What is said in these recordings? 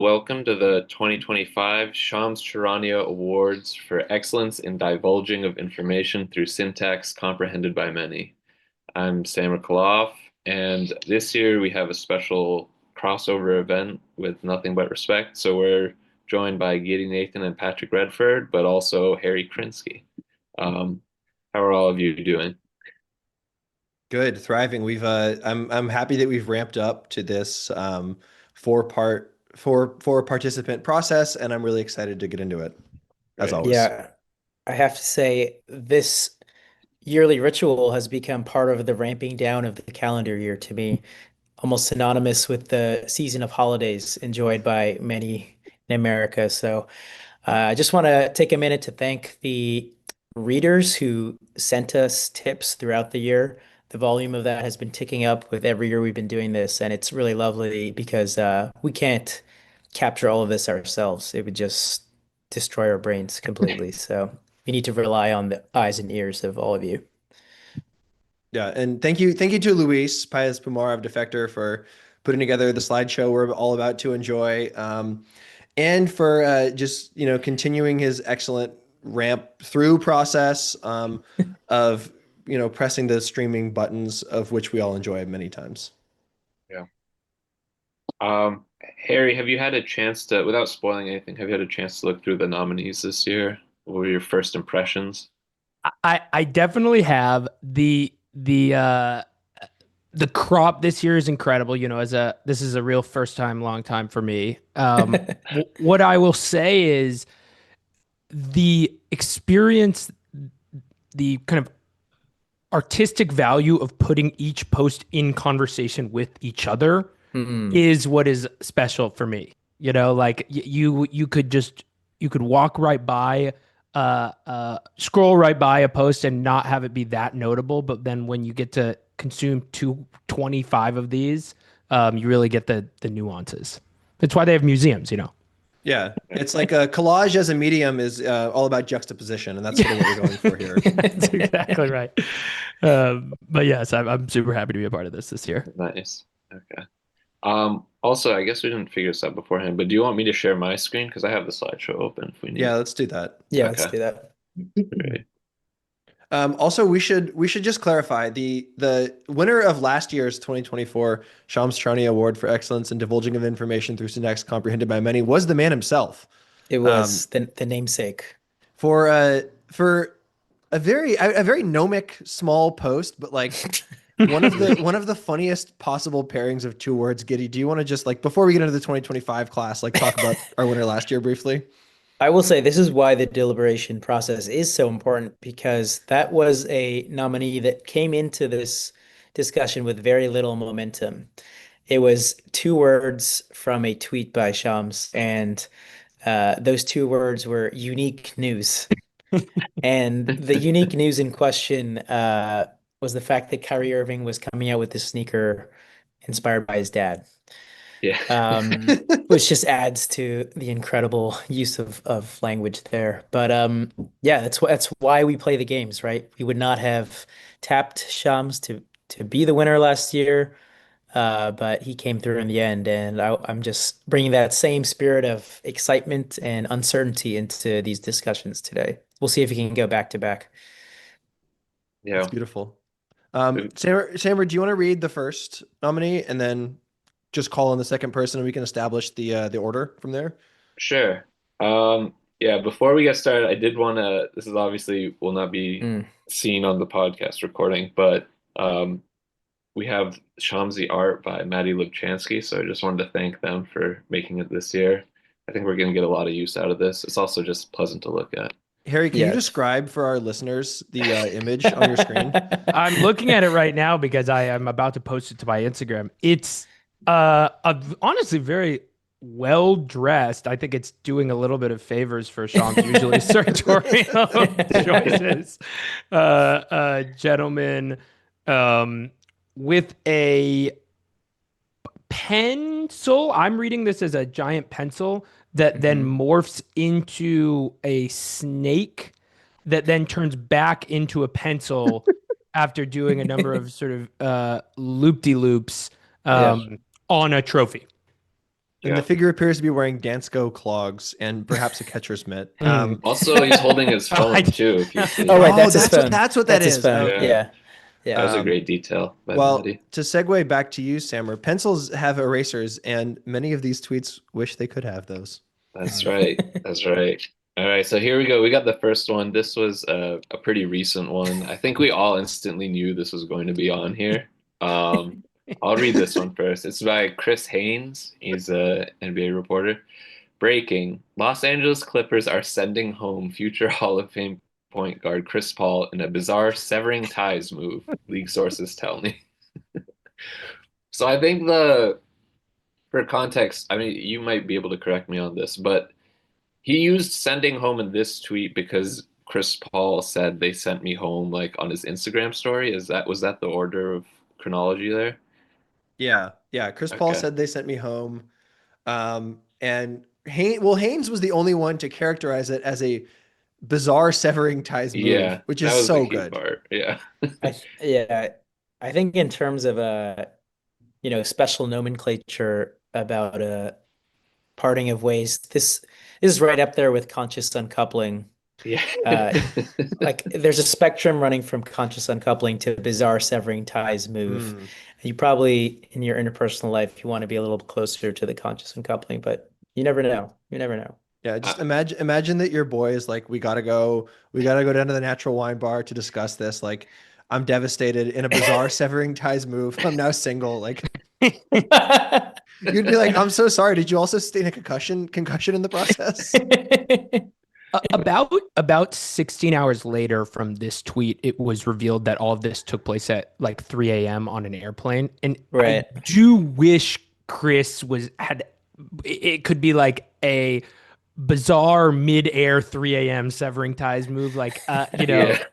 Welcome to the 2025 Charania Awards for Excellence in Divulging of Information through Syntax Comprehended by Many. I'm Sam Kalaf, and this year we have a special crossover event with Nothing But Respect. So we're joined by Giri Nathan and Patrick Redford, but also Harry Krinsky. Um, how are all of you doing? Good, thriving. I'm happy that we've ramped up to this four participant process, and I'm really excited to get into it, as Right. always. Yeah, I have to say this yearly ritual has become part of the ramping down of the calendar year to me, almost synonymous with the season of holidays enjoyed by many in America. So I just want to take a minute to thank the readers who sent us tips throughout the year. The volume of that has been ticking up with every year we've been doing this, and it's really lovely because we can't capture all of this ourselves. It would just destroy our brains completely. So we need to rely on the eyes and ears of all of you. Yeah, and thank you to Luis Paez Pumar of Defector for putting together the slideshow we're all about to enjoy, and for just continuing his excellent ramp through process of pressing the streaming buttons, of which we all enjoy many times. Yeah. Harry, have you had a chance to, without spoiling anything, have you had a chance to look through the nominees this year? What were your first impressions? I definitely have the crop this year is incredible. This is a real first time, long time for me. What I will say is the experience, the kind of artistic value of putting each post in conversation with each other Mm. is what is special for me. Like you could walk right by scroll right by a post and not have it be that notable, but then when you get to consume 225 of these, you really get the nuances. That's why they have museums. Yeah, it's like a collage as a medium is all about juxtaposition, and that's sort of what we're going for here. That's exactly right. But yes, I'm super happy to be a part of this year. Nice. Okay. Also, I guess we didn't figure this out beforehand, but do you want me to share my screen? Because I have the slideshow open if we need. Yeah, let's do that. Yeah, let's Okay. do that. Great. Also, we should just clarify the winner of last year's 2024 Charania Award for Excellence in Divulging of Information through Syntax Comprehended by Many was the man himself. It Um, was the namesake. for a very gnomic small post, but like one of the funniest possible pairings of two words. Giddy, do you want to just like before we get into the 2025 class, like talk about our winner last year briefly? I will say this is why the deliberation process is so important because that was a nominee that came into this discussion with very little momentum. It was two words from a tweet by Shams, and those two words were unique news. And the unique news in question was the fact that Kyrie Irving was coming out with this sneaker inspired by his dad, Yeah. which just adds to the incredible use of language there. But yeah, that's why we play the games, right? We would not have tapped Shams to be the winner last year, but he came through in the end, and I'm just bringing that same spirit of excitement and uncertainty into these discussions today. We'll see if he can go back to back. That's Yeah. beautiful. Samer, do you want to read the first nominee and then just call on the second person and we can establish the order from there? Sure. Yeah, before we get started, I did want to, this is obviously will not be Mm. seen on the podcast recording, but we have Shamsy art by Maddie Lubchansky, so I just wanted to thank them for making it this year. I think we're going to get a lot of use out of this. It's also just pleasant to look at. Harry, can you Yeah. describe for our listeners the image on your screen? I'm looking at it right now because I am about to post it to my Instagram. It's honestly very well dressed. I think it's doing a little bit of favors for Sean's usually sartorial choices. Gentleman with a pencil. I'm reading this as a giant pencil that then Mhm. morphs into a snake that then turns back into a pencil after doing a number of sort of loop-de-loops Yeah. on a trophy. And the Yeah. figure appears to be wearing Dansko clogs and perhaps a catcher's mitt. Also, he's holding his phone too, if you see. Oh, right, Oh, that's his phone. that's what that That's his is. phone. Okay. Yeah. Yeah. That was a Um, great detail by Well, Maddie. to segue back to you, Sammer, pencils have erasers, and many of these tweets wish they could have those. That's right. That's right. All right, so here we go. We got the first one. This was a pretty recent one. I think we all instantly knew this was going to be on here. I'll read this one first. It's by Chris Haynes. He's a NBA reporter. Breaking: Los Angeles Clippers are sending home future Hall of Fame point guard Chris Paul in a bizarre severing ties move, league sources tell me. So I think for context, I mean, you might be able to correct me on this, but he used sending home in this tweet because Chris Paul said they sent me home like on his Instagram story. Was that the order of chronology there? Yeah, yeah. Chris Paul Okay. said they sent me home. And Haynes was the only one to characterize it as a bizarre severing ties move, Yeah, which that is was the so key good. part. Yeah. Yeah. I think in terms of special nomenclature about parting of ways, this is right up there with conscious uncoupling. Yeah. Uh, like there's a spectrum running from conscious uncoupling to bizarre severing ties move. Mm. You probably in your interpersonal life you want to be a little closer to the conscious uncoupling, but you never know. You never know. Yeah, just imagine that your boy is like, we gotta go down to the natural wine bar to discuss this. Like, I'm devastated in a bizarre severing ties move. I'm now single. Like, you'd be like, I'm so sorry. Did you also sustain a concussion in the process? About 16 hours later from this tweet, it was revealed that all of this took place at like 3 a.m. on an airplane. And Right. I do wish Chris had it could be like a bizarre mid-air 3 a.m. severing ties move, like Yeah.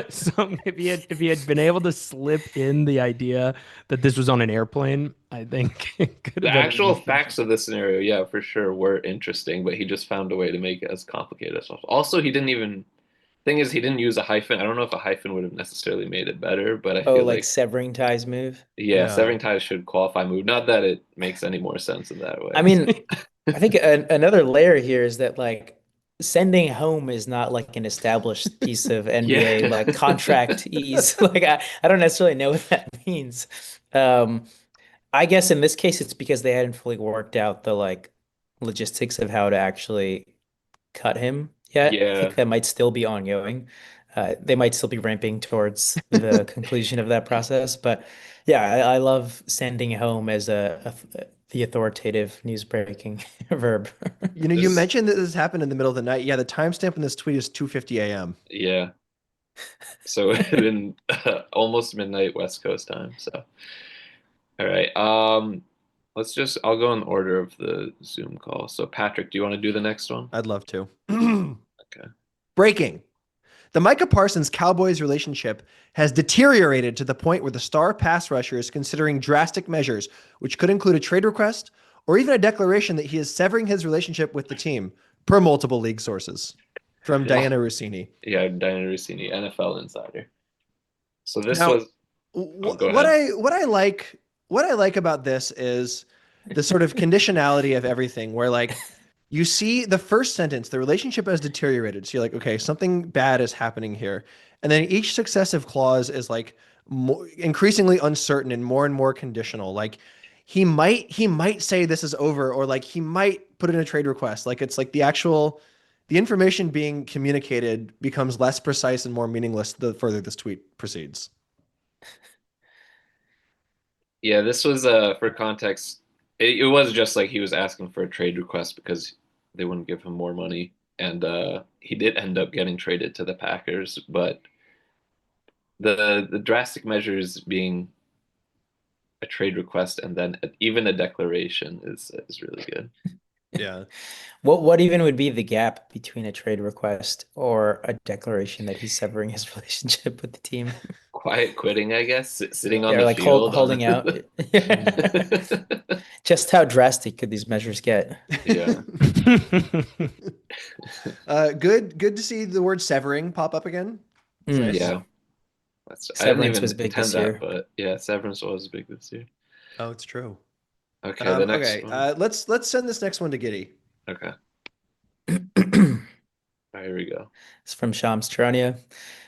some if he had been able to slip in the idea that this was on an airplane, I think it could The have been actual facts of the scenario, yeah, for sure, were interesting, but he just found a way to make it as complicated as possible. Also, he didn't even, thing is, he didn't use a hyphen. I don't know if a hyphen would have necessarily made it better, but I Oh, feel like like, severing ties move. yeah, Yeah. severing ties should qualify move. Not that it makes any more sense in that way. I mean, I think another layer here is that like sending home is not like an established piece of NBA Yeah. like contract ease. Like I don't necessarily know what that means. Um, I guess in this case it's because they hadn't fully worked out the like logistics of how to actually cut him yet. I Yeah. think that might still be ongoing. They might still be ramping towards the conclusion of that process. But yeah, I love sending home as the authoritative news breaking verb. You know, you This, mentioned that this happened in the middle of the night. Yeah, the timestamp in this tweet is 2:50 a.m. yeah. So it had been almost midnight West Coast time. So, all right. I'll go in order of the Zoom call. So, Patrick, do you want to do the next one? I'd love to. Okay. Breaking. The Micah Parsons Cowboys relationship has deteriorated to the point where the star pass rusher is considering drastic measures, which could include a trade request or even a declaration that he is severing his relationship with the team, per multiple league sources. From Diana Rossini. Yeah, Diana Rossini, NFL insider. So this Now, was. Go what ahead. I like about this is the sort of conditionality of everything, where like you see the first sentence, the relationship has deteriorated. So you're like, okay, something bad is happening here. And then each successive clause is like increasingly uncertain and more conditional. Like he might say this is over, or like he might put in a trade request. Like it's like the information being communicated becomes less precise and more meaningless the further this tweet proceeds. Yeah, this was for context. It was just like he was asking for a trade request because they wouldn't give him more money, and he did end up getting traded to the Packers. But the drastic measures being a trade request and then even a declaration is really good. Yeah. What even would be the gap between a trade request or a declaration that he's severing his relationship with the team? Quiet quitting, I guess, sitting on Yeah, or the like field. holding out. Just how drastic could these measures get? Yeah. Good to see the word severing pop up again. It's Mm. nice. Yeah. I didn't Severance even was big intend this that, year. but yeah, severance was big this year. Oh, it's true. Okay, the next Okay, one. let's send this next one to Giddy. Okay. All right, here we go. It's from Shams Charania.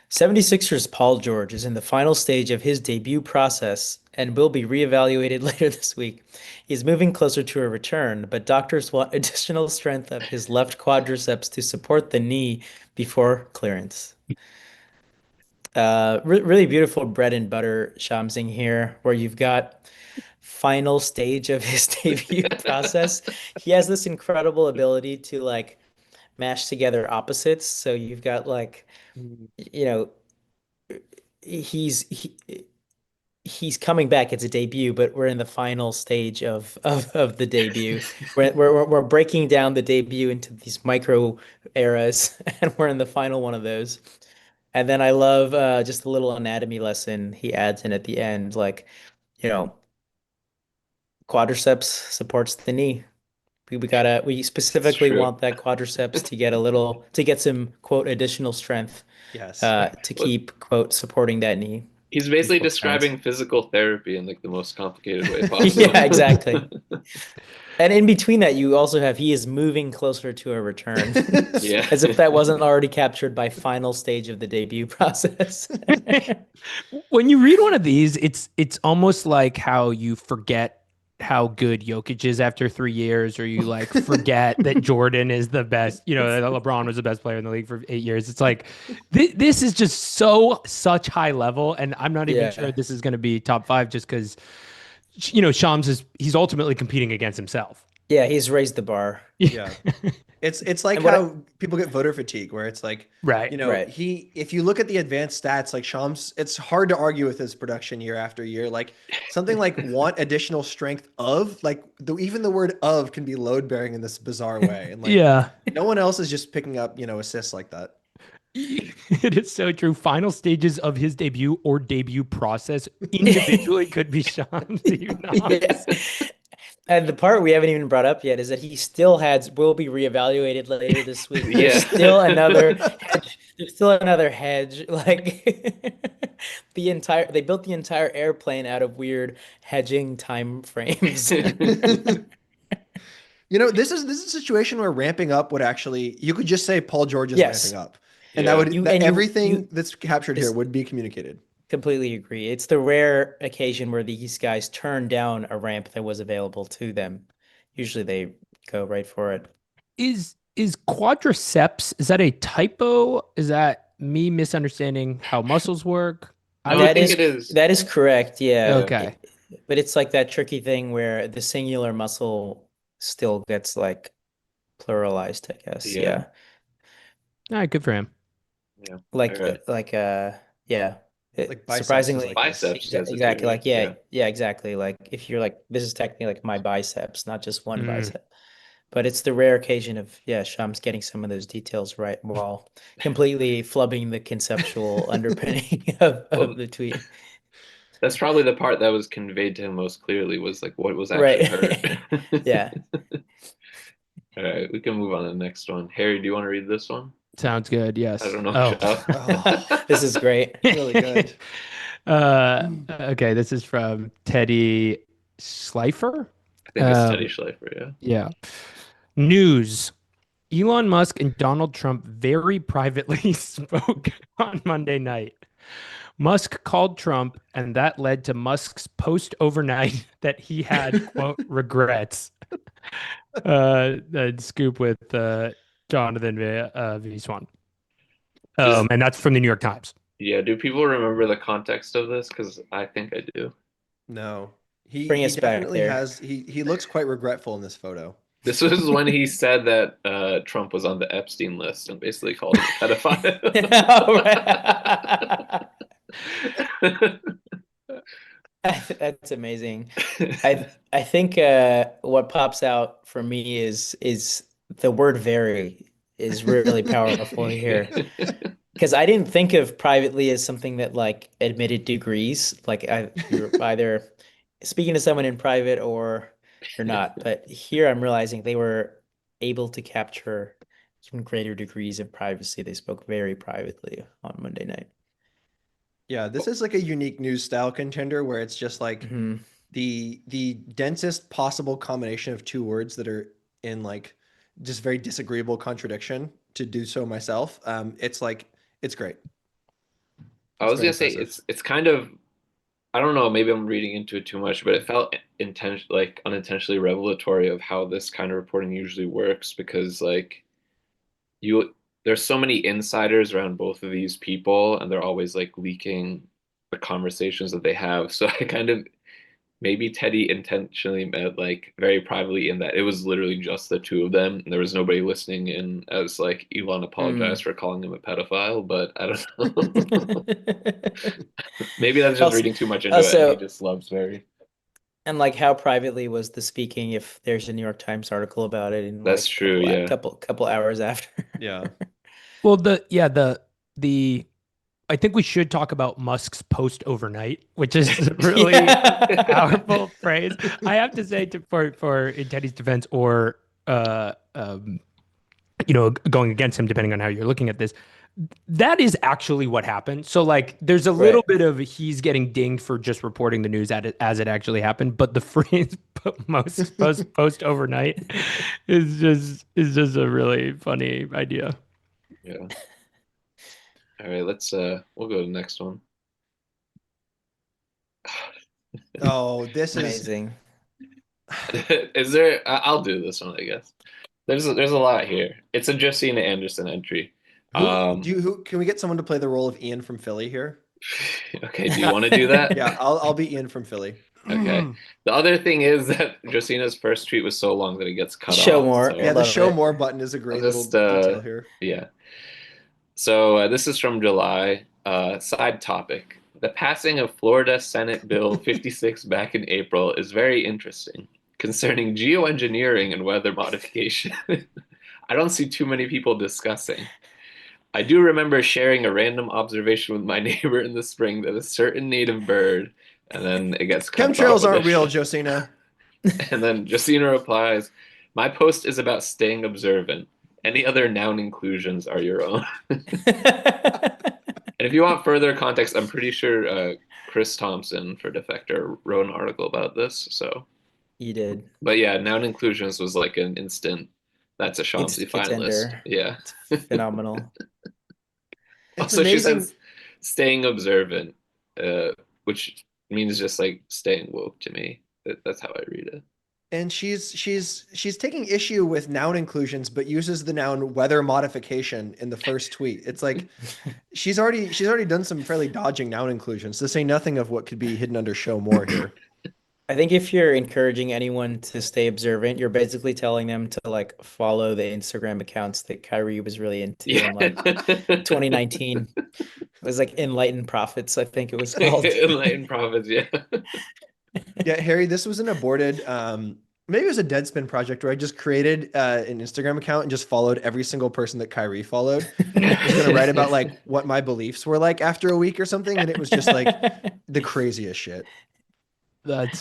76ers Paul George is in the final stage of his debut process and will be reevaluated later this week. He's moving closer to a return, but doctors want additional strength of his left quadriceps to support the knee before clearance. Really beautiful bread and butter Shamsing here, where you've got final stage of his debut process. He has this incredible ability to like mash together opposites. So you've got like, you know, he's he's coming back. It's a debut, but we're in the final stage of the debut. We're breaking down the debut into these micro eras, and we're in the final one of those. And then I love just a little anatomy lesson he adds in at the end, like, you know, quadriceps supports the knee. We It's specifically true. want that quadriceps to get some quote additional strength Yes. to Well, keep quote supporting that knee he's basically before clearance. describing physical therapy in like the most complicated way possible. Yeah, exactly. And in between that, you also have he is moving closer to a return, Yeah. as if that wasn't already captured by final stage of the debut process. When you read one of these, it's almost like how you forget how good Jokic is after 3 years, or you like forget that Jordan is the best, that LeBron was the best player in the league for 8 years. It's like this is just such high level, and I'm not even sure Yeah. this is going to be top five just because Shams he's ultimately competing against himself. Yeah, he's raised the bar. Yeah. It's like And what how people get voter fatigue, where it's like, Right. Right. if you look at the advanced stats, like Shams, it's hard to argue with his production year after year. Like something like want additional strength of, like even the word of can be load bearing in this bizarre way. And like Yeah. no one else is just picking up, assists like that. It is so true. Final stages of his debut or debut process individually could be Shams. Yeah. And the part we haven't even brought up yet is that he still will be reevaluated later this week. There's Yeah. still another hedge. There's still another hedge. Like they built the entire airplane out of weird hedging time frames. This is a situation where ramping up would actually, you could just say Paul George is ramping Yes. up. And Yeah. that You everything that's captured here is would be communicated. completely agree. It's the rare occasion where these guys turn down a ramp that was available to them. Usually they go right for it. Is quadriceps, is that a typo? Is that me misunderstanding how muscles work? No, I think it is. That is correct. Yeah. Okay. But it's like that tricky thing where the singular muscle still gets like pluralized, I guess. Yeah. Yeah. All right, good for him. Yeah. Like All right. yeah. Like biceps is Surprisingly, like this. Biceps has it exactly. too, right? Like yeah, exactly. Like if you're like this is technically like my biceps, not just one Mm. bicep. But it's the rare occasion of Shams getting some of those details right while completely flubbing the conceptual underpinning of Well, the tweet. that's probably the part that was conveyed to him most clearly was like what was actually hurt. Right. Yeah. All right, we can move on to the next one. Harry, do you want to read this one? Sounds good. Yes. I don't know. Oh. Oh, This is great. really good. Okay, this is from Teddy Schleifer. I think it's Teddy Schleifer, yeah. Yeah. News. Elon Musk and Donald Trump very privately spoke on Monday night. Musk called Trump, and that led to Musk's post overnight that he had, quote, regrets. The scoop with Jonathan V. Swan. And that's from the New York Times. Yeah, do people remember the context of this? Because I think I do. No, Bring he us back definitely there. has. He looks quite regretful in this photo. This was when he said that Trump was on the Epstein list and basically called him a pedophile. That's amazing. I think what pops out for me is the word very is really powerful here. Because I didn't think of privately as something that like admitted degrees. Like you're either speaking to someone in private or you're not. But here I'm realizing they were able to capture even greater degrees of privacy. They spoke very privately on Monday night. Yeah, this is like a unique news style contender where it's just like Mhm. the densest possible combination of two words that are in like just very disagreeable contradiction to do so myself. It's like it's great. I It's was very gonna say impressive. it's kind of, I don't know, maybe I'm reading into it too much, but it felt like unintentionally revelatory of how this kind of reporting usually works because like you there's so many insiders around both of these people and they're always like leaking the conversations that they have. So I kind of maybe Teddy intentionally meant like very privately in that it was literally just the two of them and there was nobody listening in as like Elon apologized for calling him a pedophile, but I don't know. Maybe that's just Also, reading too much into it and he also, just loves very. and like how privately was the speaking if there's a New York Times article about it in That's like true, yeah. couple hours after? Yeah. Well, the I think we should talk about Musk's post overnight, which is a really Yeah. powerful phrase. I have to say for in Teddy's defense or uh um going against him depending on how you're looking at this, that is actually what happened. So like there's a little Right. bit of he's getting dinged for just reporting the news as it actually happened, but the phrase most post overnight is just a really funny idea. Yeah. All right, we'll go to the next one. Oh, this is Amazing. Is there I'll do this one, I guess. There's a lot here. It's a Josina Anderson entry. who can we get someone to play the role of Ian from Philly here? Okay, do you want to do that? Yeah, I'll be Ian from Philly. Okay. The other thing is that Josina's first tweet was so long that it gets cut Show off. more. So Yeah, the Love show it. more button is a I'll great little just detail here. yeah. So this is from July. Side topic. The passing of Florida Senate Bill 56 back in April is very interesting, concerning geoengineering and weather modification. I don't see too many people discussing. I do remember sharing a random observation with my neighbor in the spring that a certain native bird, and then it gets cut off Chemtrails with aren't this. real, Josina. And then Josina replies, "My post is about staying observant. Any other noun inclusions are your own." And if you want further context, I'm pretty sure Chris Thompson for Defector wrote an article about this. So, You did. but yeah, noun inclusions was like an instant. That's a Shamsy It's finalist. Ender. Yeah. It's phenomenal. It's Also, she amazing. says staying observant, which means just like staying woke to me. That's how I read it. And she's taking issue with noun inclusions, but uses the noun weather modification in the first tweet. It's like she's already done some fairly dodging noun inclusions, to say nothing of what could be hidden under show more here. I think if you're encouraging anyone to stay observant, you're basically telling them to like follow the Instagram accounts that Kyrie was really into in like 2019. It was like Enlightened Prophets, I think it was called. Enlightened prophets, yeah. Yeah, Harry, this was an aborted maybe it was a Deadspin project where I just created an Instagram account and just followed every single person that Kyrie followed. I was gonna write about like what my beliefs were like after a week or something, and it was just like the craziest shit. That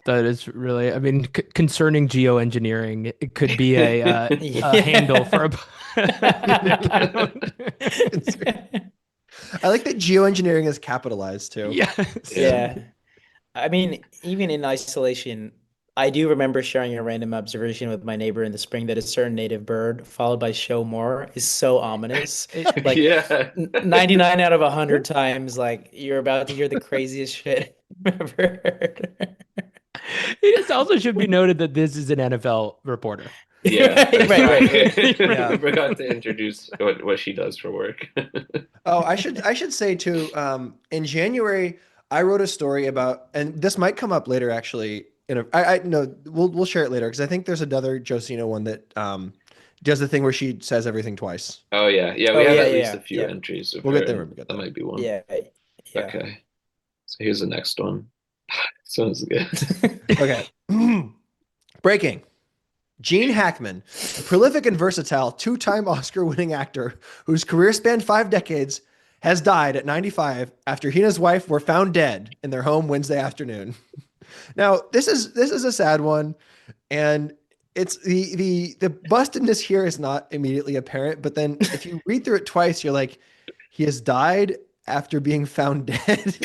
is really, I mean, concerning geoengineering, it could be a Yeah. handle for a I like that geoengineering is capitalized too. Yes. Yeah. I mean, even in isolation, I do remember sharing a random observation with my neighbor in the spring that a certain native bird, followed by show more, is so ominous. Like Yeah. 99 out of 100 times, like you're about to hear the craziest shit I've ever heard. It is also should be noted that this is an NFL reporter. Yeah. Right. Yeah. I forgot to introduce what she does for work. Oh, I should say too, in January, I wrote a story about, and this might come up later actually. I no, we'll share it later because I think there's another Josina one that does the thing where she says everything twice. Oh yeah. Yeah, we Oh have yeah, at least yeah, a few yeah, entries of We'll her, get there when and we get that there. might be one. yeah, yeah. Okay. So here's the next one. Sounds good. Okay. Breaking. Gene Hackman, a prolific and versatile two-time Oscar-winning actor whose career spanned 5 decades, has died at 95 after he and his wife were found dead in their home Wednesday afternoon. Now, this is a sad one, and it's the bustedness here is not immediately apparent, but then if you read through it twice, you're like, he has died after being found dead.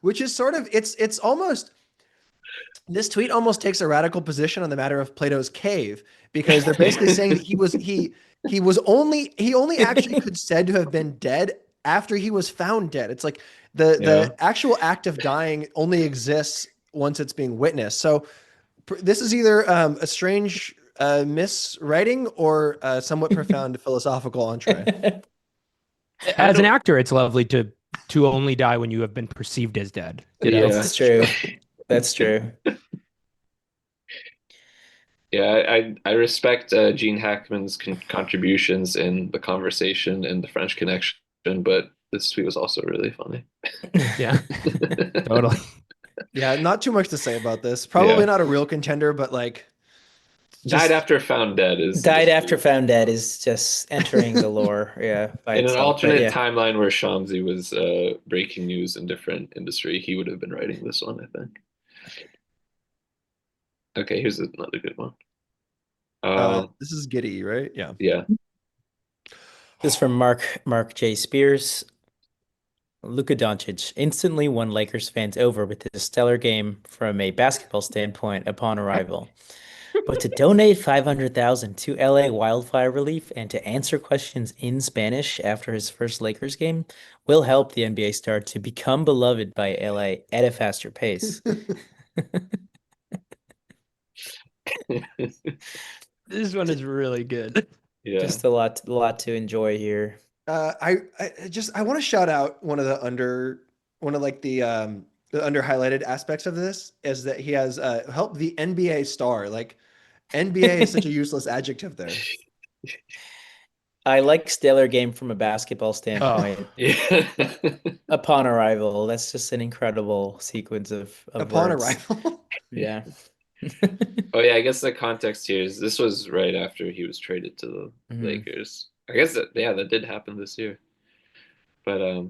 which is sort of it's almost this tweet almost takes a radical position on the matter of Plato's cave, because they're basically saying that he only actually could said to have been dead after he was found dead. It's like the actual act of dying only exists once it's being witnessed. So this is either a strange miswriting or a somewhat profound philosophical entree. As an actor, it's lovely to only die when you have been perceived as dead. You know? Yeah. That's true. That's true. Yeah, I respect Gene Hackman's contributions in the conversation and the French Connection, but this tweet was also really funny. Yeah, totally. Yeah, not too much to say about this. Probably Yeah. not a real contender, but like Died after found dead is Died after found dead is just entering the lore. Yeah, by in an itself. But alternate yeah. timeline where Shamsy was breaking news in different industry, he would have been writing this one, I think. Okay, here's another good one. this is Giri, right? Yeah. Yeah. This is from Mark J. Spears. Luka Doncic instantly won Lakers fans over with his stellar game from a basketball standpoint upon arrival. But to donate $500,000 to LA wildfire relief and to answer questions in Spanish after his first Lakers game will help the NBA star to become beloved by LA at a faster pace. This one is really good. Yeah. Just a lot to enjoy here. I want to shout out one of the under highlighted aspects of this is that he has helped the NBA star. Like NBA is such a useless adjective there. I like stellar game from a basketball standpoint. Yeah. Upon arrival, that's just an incredible sequence of Upon words. arrival. Yeah. Oh yeah, I guess the context here is this was right after he was traded to the Mhm. Lakers. I guess that did happen this year. But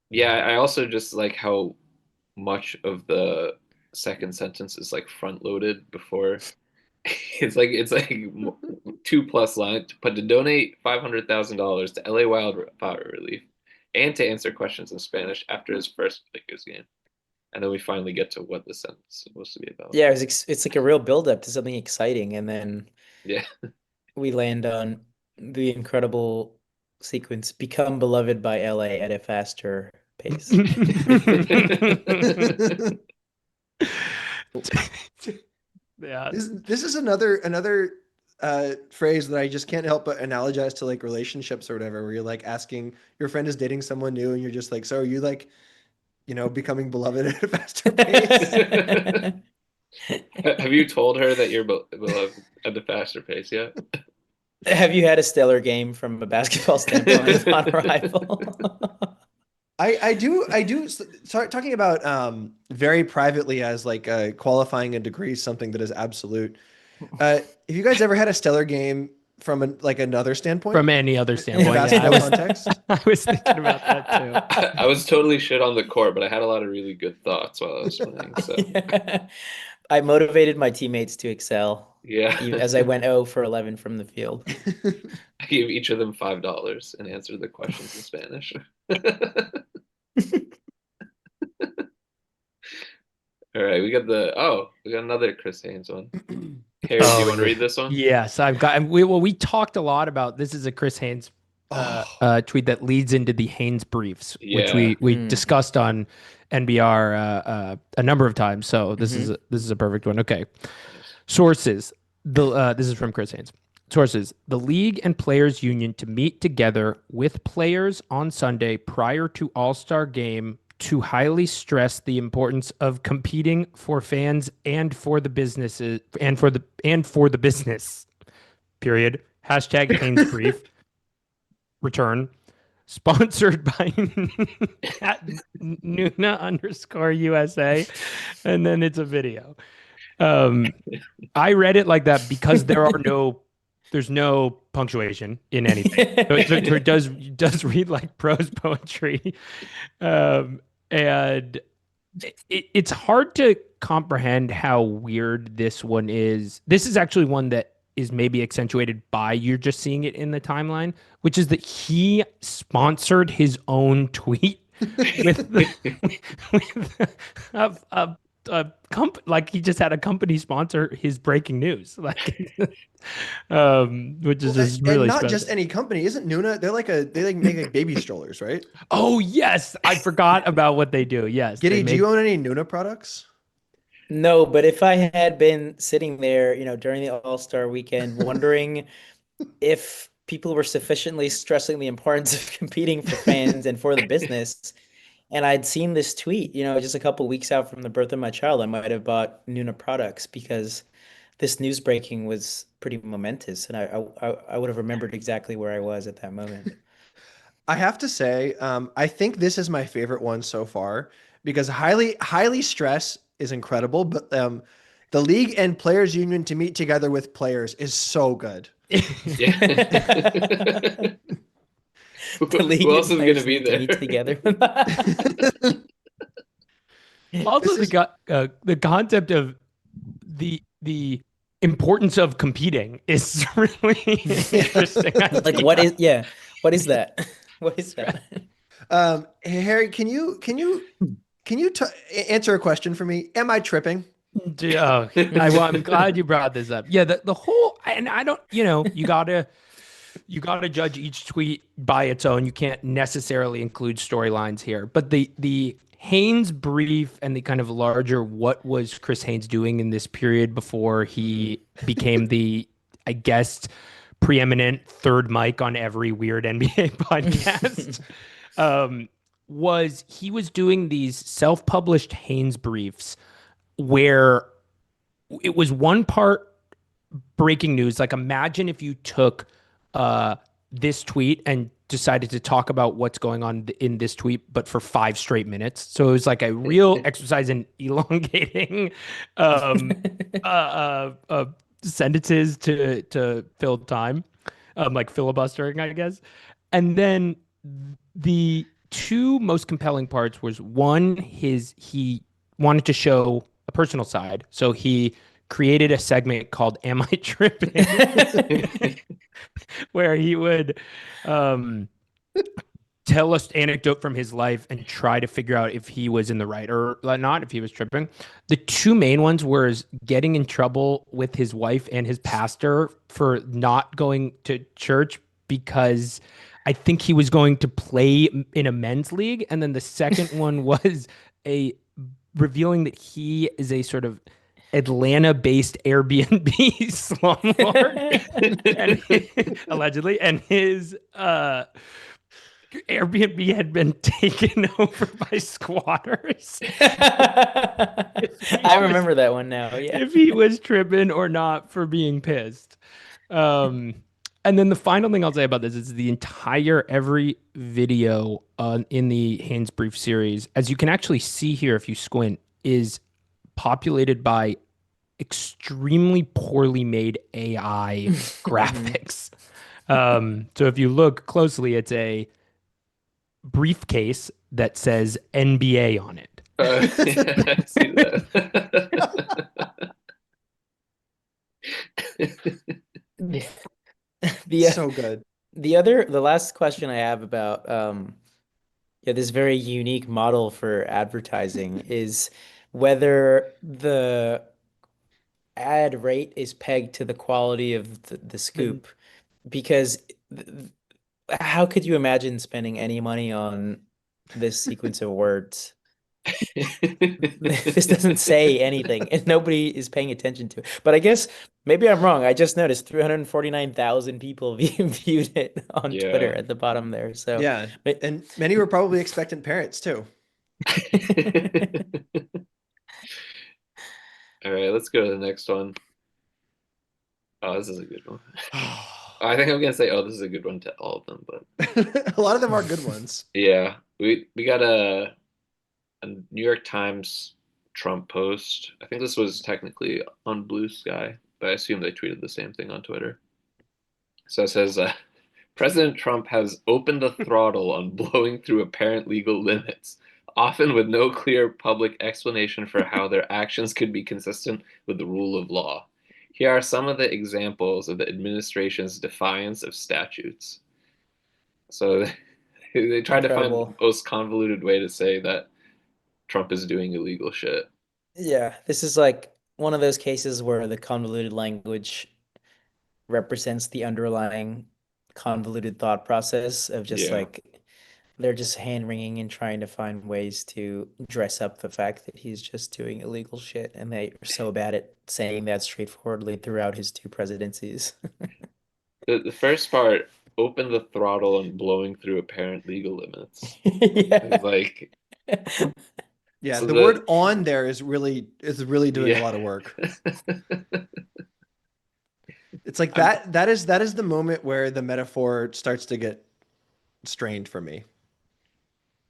yeah, I also just like how much of the second sentence is like front loaded before it's like 2+ lines, but to donate $500,000 to LA Wildfire Relief and to answer questions in Spanish after his first Lakers game. And then we finally get to what the sentence is supposed to be about. Yeah, it's like a real build-up to something exciting, and then Yeah. we land on the incredible sequence, become beloved by LA at a faster pace. Yeah. This is another phrase that I just can't help but analogize to like relationships or whatever, where you're like asking your friend is dating someone new and you're just like, so are you like, becoming beloved at a faster pace? Have you told her that you're beloved at a faster pace yet? Have you had a stellar game from a basketball standpoint upon arrival? I do start talking about very privately as like qualifying a degree, something that is absolute. Have you guys ever had a stellar game from another standpoint? From any other standpoint, basketball context? I was thinking about that too. I was totally shit on the court, but I had a lot of really good thoughts while I was playing. So Yeah. I motivated my teammates to excel yeah, as I went 0 for 11 from the field. I gave each of them $5 and answered the questions in Spanish. All right, we got another Chris Haynes one. Harry, do you want to read this one? Yes, I've got. We talked a lot about this. Is a Chris Haynes tweet that leads into the Haynes briefs, which we discussed on NBR a number of times. So this is a perfect one. Okay, sources. This is from Chris Haynes. Sources: the league and players union to meet together with players on Sunday prior to All-Star game to highly stress the importance of competing for fans and for the businesses and for the business. Period. Hashtag Haynes brief. Return. Sponsored by at Nuna_USA, and then it's a video. I read it like that because there's no punctuation in anything. So it does read like prose poetry. And it's hard to comprehend how weird this one is. This is actually one that is maybe accentuated by you're just seeing it in the timeline, which is that he sponsored his own tweet with with like he just had a company sponsor his breaking news, like which is Well, just and really not just special. any company. Isn't Nuna? They like make like baby strollers, right? Oh yes, I forgot about what they do. Yes, they Giddy, do you make. own any Nuna products? No, but if I had been sitting there, during the All-Star weekend, wondering if people were sufficiently stressing the importance of competing for fans and for the business, and I'd seen this tweet, just a couple weeks out from the birth of my child, I might have bought Nuna products because this news breaking was pretty momentous, and I would have remembered exactly where I was at that moment. I have to say, I think this is my favorite one so far because highly stress is incredible, but the league and players union to meet together with players is so good. Yeah. The Who league else and is gonna players be need to there? meet together. Also, This is the concept of the importance of competing is really interesting Like, idea. what is that? What is that? Hey, Harry, can you answer a question for me? Am I tripping? Oh, well, I'm glad you brought this up. Yeah, the whole, and I don't, you gotta judge each tweet by its own. You can't necessarily include storylines here, but the Haynes brief and the kind of larger what was Chris Haynes doing in this period before he became the, I guess, preeminent third mic on every weird NBA podcast, was he was doing these self-published Haynes briefs where it was one part breaking news. Like imagine if you took this tweet and decided to talk about what's going on in this tweet, but for 5 straight minutes. So it was like a real exercise in elongating um, sentences to fill time, like filibustering, I guess. And then the two most compelling parts was one, he wanted to show a personal side. So he created a segment called Am I Tripping? Where he would um, tell us anecdote from his life and try to figure out if he was in the right or not, if he was tripping. The two main ones were getting in trouble with his wife and his pastor for not going to church because I think he was going to play in a men's league. And then the second one was a revealing that he is a sort of Atlanta-based Airbnb slumlord, and allegedly, and his Airbnb had been taken over by squatters. I remember that one now. Yeah. If he was tripping or not for being pissed. And then the final thing I'll say about this is the entire every video in the Haynes Brief series, as you can actually see here if you squint, is populated by extremely poorly made AI graphics. So if you look closely, it's a briefcase that says NBA on it. Yeah, I see that. The So good. the last question I have about this very unique model for advertising is whether the ad rate is pegged to the quality of the scoop, because how could you imagine spending any money on this sequence of words? This doesn't say anything and nobody is paying attention to it. But I guess maybe I'm wrong. I just noticed 349,000 people viewed it on Twitter Yeah. at the bottom there. So Yeah, and many were probably expectant parents too. All right, let's go to the next one. Oh, this is a good one. I think I'm gonna say, oh, this is a good one to all of them, but A lot of them are good ones. yeah, we got a New York Times Trump post. I think this was technically on Blue Sky, but I assume they tweeted the same thing on Twitter. So it says, President Trump has opened the throttle on blowing through apparent legal limits, often with no clear public explanation for how their actions could be consistent with the rule of law. Here are some of the examples of the administration's defiance of statutes. So They tried to find the Incredible. most convoluted way to say that Trump is doing illegal shit. Yeah, this is like one of those cases where the convoluted language represents the underlying convoluted thought process of just Yeah. like they're just hand wringing and trying to find ways to dress up the fact that he's just doing illegal shit, and they are so bad at saying that straightforwardly throughout his two presidencies. The first part, open the throttle and blowing through apparent legal limits. Yeah. It's like, Yeah, so the word "on" there is really doing a yeah. lot of work. It's like that is the moment where the metaphor starts to get strained for me.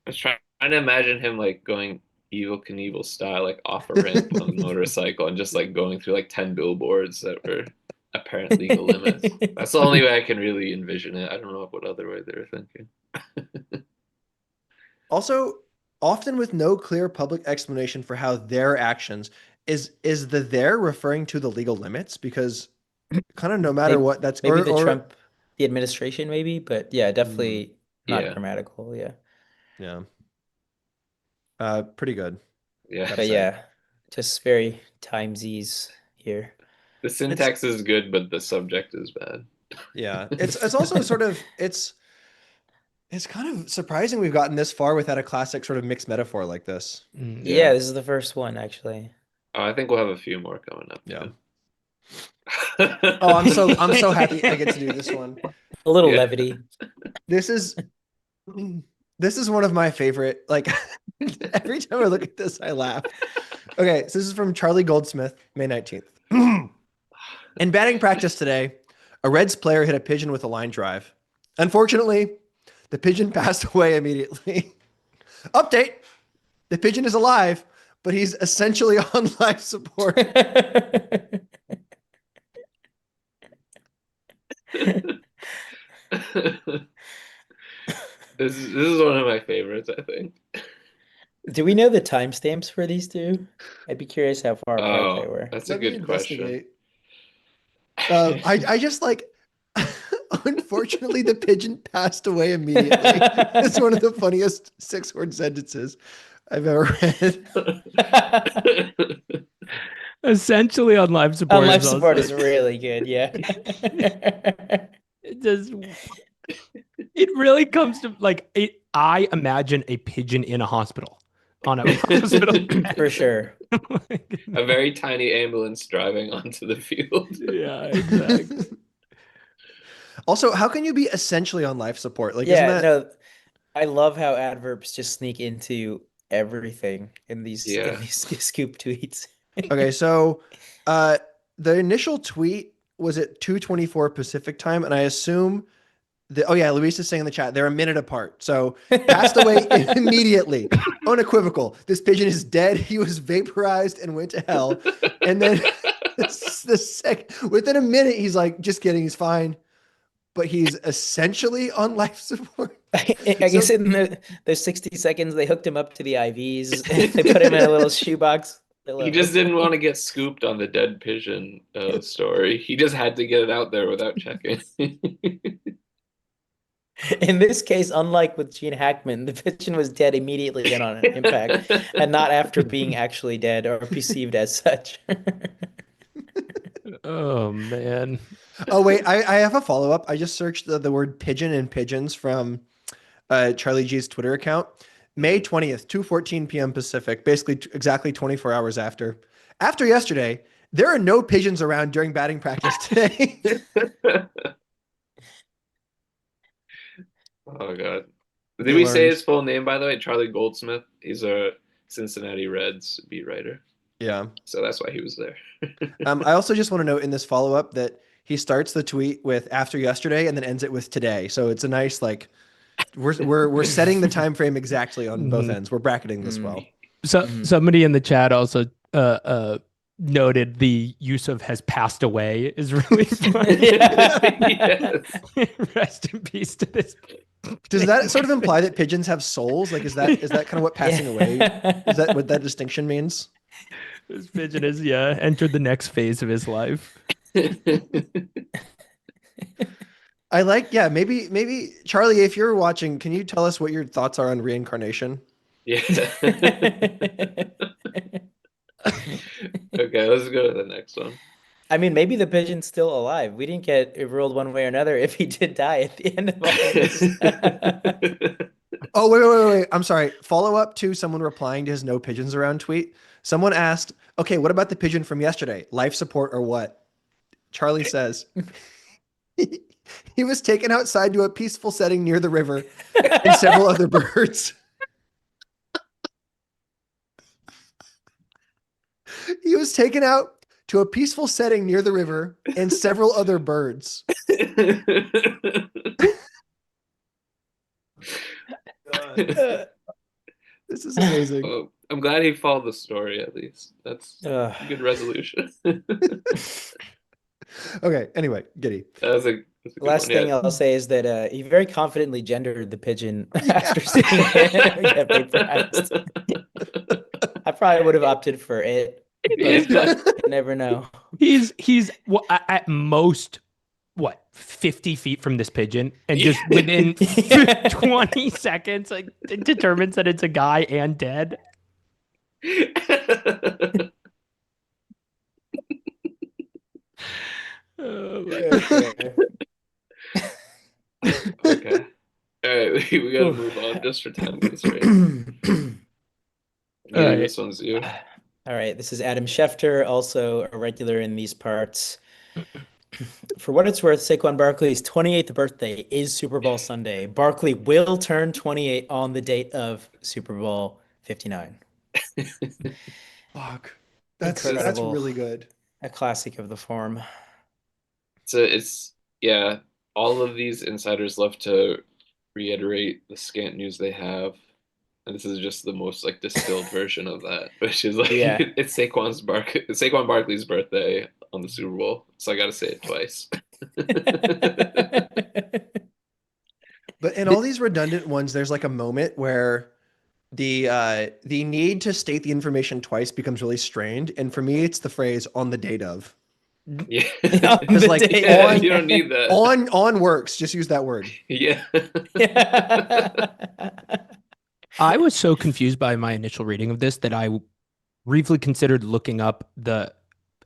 I was trying to imagine him like going Evil Knievel style, like off a ramp on a motorcycle and just like going through like 10 billboards that were apparent legal limits. That's the only way I can really envision it. I don't know what other way they were thinking. Also, often with no clear public explanation for how their actions is the "their" referring to the legal limits, because kind of no matter Maybe, what that's maybe the or Trump, the administration, maybe, but yeah, definitely not Yeah. grammatical. Yeah, yeah, pretty good. Yeah. Gotta but say. yeah, just very timesies here. The syntax is good, but the subject is bad. Yeah, it's also sort of it's kind of surprising we've gotten this far without a classic sort of mixed metaphor like this. Yeah, this is the first one actually. Oh, I think we'll have a few more coming up. Yeah. Too. Oh, I'm so happy I get to do this one. A little Yeah. levity. This is one of my favorite. Like every time I look at this, I laugh. Okay, so this is from Charlie Goldsmith, May 19th. In batting practice today, a Reds player hit a pigeon with a line drive. Unfortunately, the pigeon passed away immediately. Update: the pigeon is alive, but he's essentially on life support. This is one of my favorites, I think. Do we know the timestamps for these two? I'd be curious how far apart they were. That's a Let me good question. investigate. I just like, unfortunately, the pigeon passed away immediately. It's one of the funniest 6-word sentences I've ever read. Essentially on life support. On life is support also- is really good, yeah. It just it really comes to like it. I imagine a pigeon in a hospital on a hospital For sure. A very tiny ambulance driving onto the field. Yeah, exactly. Also, how can you be essentially on life support? Like, Yeah, isn't that no, I love how adverbs just sneak into everything in these Yeah. scoop tweets. okay? So, the initial tweet was at 2:24 Pacific time, and I assume oh yeah, Luis is saying in the chat they're a minute apart. So passed away immediately, unequivocal. This pigeon is dead. He was vaporized and went to hell. And then within a minute, he's like, just kidding, he's fine. But he's essentially on life support. I guess in those 60 seconds, they hooked him up to the IVs. They put him in a little shoebox. He just didn't want to get scooped on the dead pigeon story. He just had to get it out there without checking. In this case, unlike with Gene Hackman, the pigeon was dead immediately then on impact, and not after being actually dead or perceived as such. Oh man. Oh wait, I have a follow-up. I just searched the word pigeon and pigeons from Charlie G's Twitter account. May 20th, 2:14 p.m. Pacific, basically exactly 24 hours after. After yesterday, there are no pigeons around during batting practice today. Oh god. Did we say his full name, by the way? Charlie Goldsmith. He's a Cincinnati Reds beat writer. Yeah. So that's why he was there. I also just want to note in this follow-up that he starts the tweet with "after yesterday" and then ends it with "today." So it's a nice like we're setting the time frame exactly on both ends. We're bracketing this well. So somebody in the chat also noted the use of "has passed away" is really funny. Yes. Rest in peace to this. Does that sort of imply that pigeons have souls? Like, is that kind of what passing away? Is that what that distinction means? This pigeon has entered the next phase of his life. I like, yeah, maybe Charlie, if you're watching, can you tell us what your thoughts are on reincarnation? Yeah. Okay, let's go to the next one. I mean, maybe the pigeon's still alive. We didn't get it ruled one way or another if he did die at the end of all of this. Oh, wait. I'm sorry. Follow up to someone replying to his no pigeons around tweet. Someone asked, okay, what about the pigeon from yesterday? Life support or what? Charlie says, he was taken outside to a peaceful setting near the river and several other birds. He was taken out to a peaceful setting near the river and several other birds. This is amazing. Oh, I'm glad he followed the story at least. That's a good resolution. Okay, anyway, Giddy. That's a good Last one. thing Yeah. I'll say is that he very confidently gendered the pigeon after seeing it get vaporized. I probably would have opted for it, but you never know. He's at most what 50 feet from this pigeon, and just within 20 seconds, like it determines that it's a guy and dead. Okay. Okay. All right, we gotta move on just for time constraints. Alright. This one's you. All right, this is Adam Schefter, also a regular in these parts. For what it's worth, Saquon Barkley's 28th birthday is Super Bowl Sunday. Barkley will turn 28 on the date of Super Bowl 59. Fuck. That's Incredible. really good. A classic of the form. It's yeah, all of these insiders love to reiterate the scant news they have. And this is just the most like distilled version of that, which is like Yeah. it's Saquon Barkley's birthday on the Super Bowl, so I got to say it twice. But in all these redundant ones, there's like a moment where the need to state the information twice becomes really strained, and for me, it's the phrase "on the date of." Yeah, Because like yeah, on, you don't need that. on works. Just use that word. Yeah. I was so confused by my initial reading of this that I briefly considered looking up the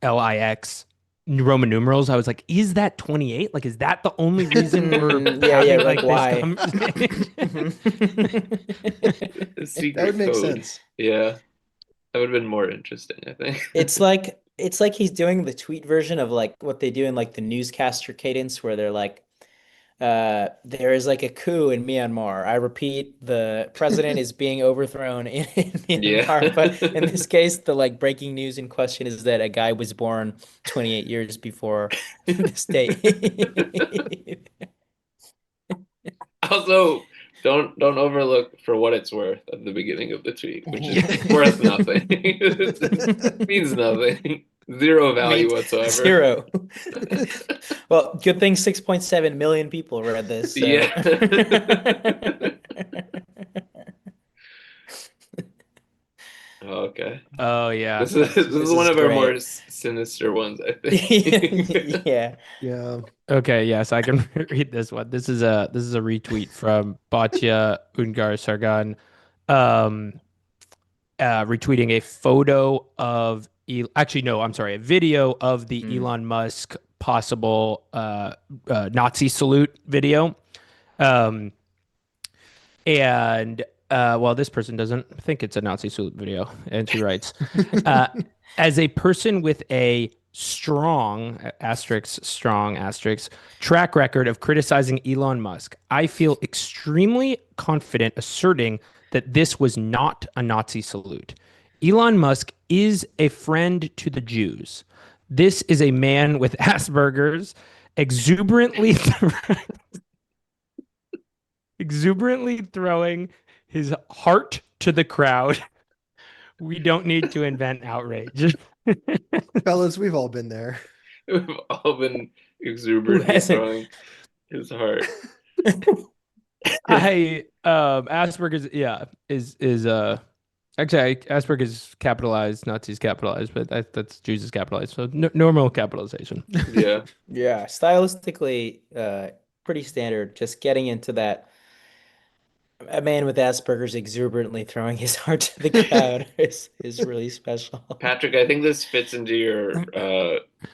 LIX Roman numerals. I was like, is that 28? Like, is that the only reason we're having like why? this The That would make code. sense. Yeah, that would have been more interesting, I think. It's like he's doing the tweet version of like what they do in like the newscaster cadence where they're like, there is like a coup in Myanmar. I repeat, the president is being overthrown in Myanmar. Yeah. But in this case, the like breaking news in question is that a guy was born 28 years before this date. Also, don't overlook for what it's worth at the beginning of the tweet, which is worth nothing. It means nothing. Zero value whatsoever. Zero. Well, good thing 6.7 million people read this. So. Yeah. Okay. Oh yeah. This is one is of our great. more sinister ones, I think. Yeah. Yeah. Okay, yes, I can read this one. This is a retweet from Batya Ungar Sargan, retweeting a photo of a video of the Elon Musk possible Nazi salute video. And well, this person doesn't think it's a Nazi salute video, and she writes, as a person with a strong track record of criticizing Elon Musk, I feel extremely confident asserting that this was not a Nazi salute. Elon Musk is a friend to the Jews. This is a man with Asperger's, exuberantly throwing his heart to the crowd. We don't need to invent outrage. Fellas, we've all been there. We've all been exuberantly throwing his heart. Asperger's is actually Asperger's capitalized, Nazis capitalized, but that's Jews is capitalized, so normal capitalization. Yeah. Yeah. Stylistically, pretty standard. Just getting into that. A man with Asperger's exuberantly throwing his heart to the crowd is really special. Patrick, I think this fits into your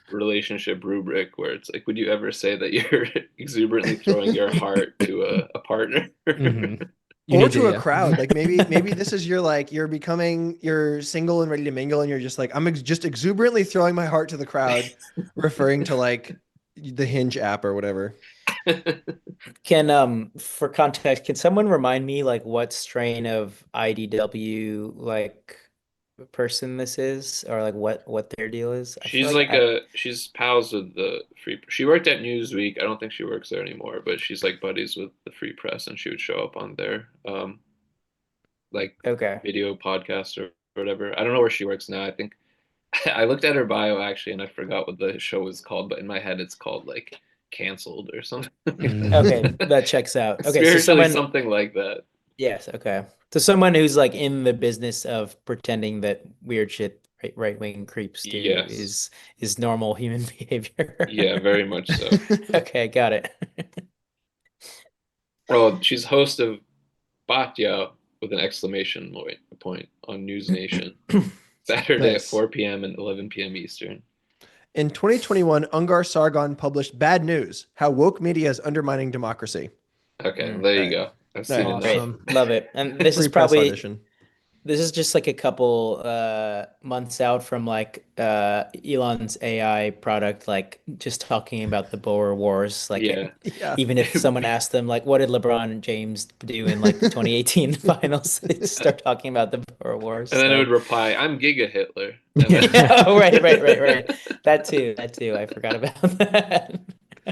relationship rubric where it's like, would you ever say that you're exuberantly throwing your heart to a partner? Mhm. Or to a yeah. crowd. Like maybe this is your like you're single and ready to mingle, and you're just like just exuberantly throwing my heart to the crowd, referring to like the Hinge app or whatever. Can for context, can someone remind me like what strain of IDW like person this is, or like what their deal is? I feel She's like like she's pals with the Free. She worked at Newsweek. I don't think she works there anymore, but she's like buddies with the Free Press, and she would show up on their like okay. video podcast or whatever. I don't know where she works now. I think I looked at her bio actually, and I forgot what the show was called, but in my head it's called like Canceled or something like Okay, that. that checks out. Okay, so Spiritually, someone something like that. yes, okay. So someone who's like in the business of pretending that weird shit right-wing creeps do Yes. is normal human behavior. Yeah, very much so. Okay, got it. Well, she's host of Batya with an exclamation point on News Nation Saturday at Nice. 4 p.m. and 11 p.m. Eastern. In 2021, Ungar Sargon published Bad News: How Woke Media is Undermining Democracy. Okay, Mm. there you Right. go. I've Right. seen enough. Great. Awesome. Love it. And this is Free press probably audition. this is just like a couple months out from like Elon's AI product, like just talking about the Boer Wars. Like Yeah. Yeah. even if someone asked them like what did LeBron James do in like the 2018 finals, they just start talking about the Boer Wars. And then it So would reply, I'm Giga Hitler. And then- yeah, oh, right. That too. I forgot about that. Yeah,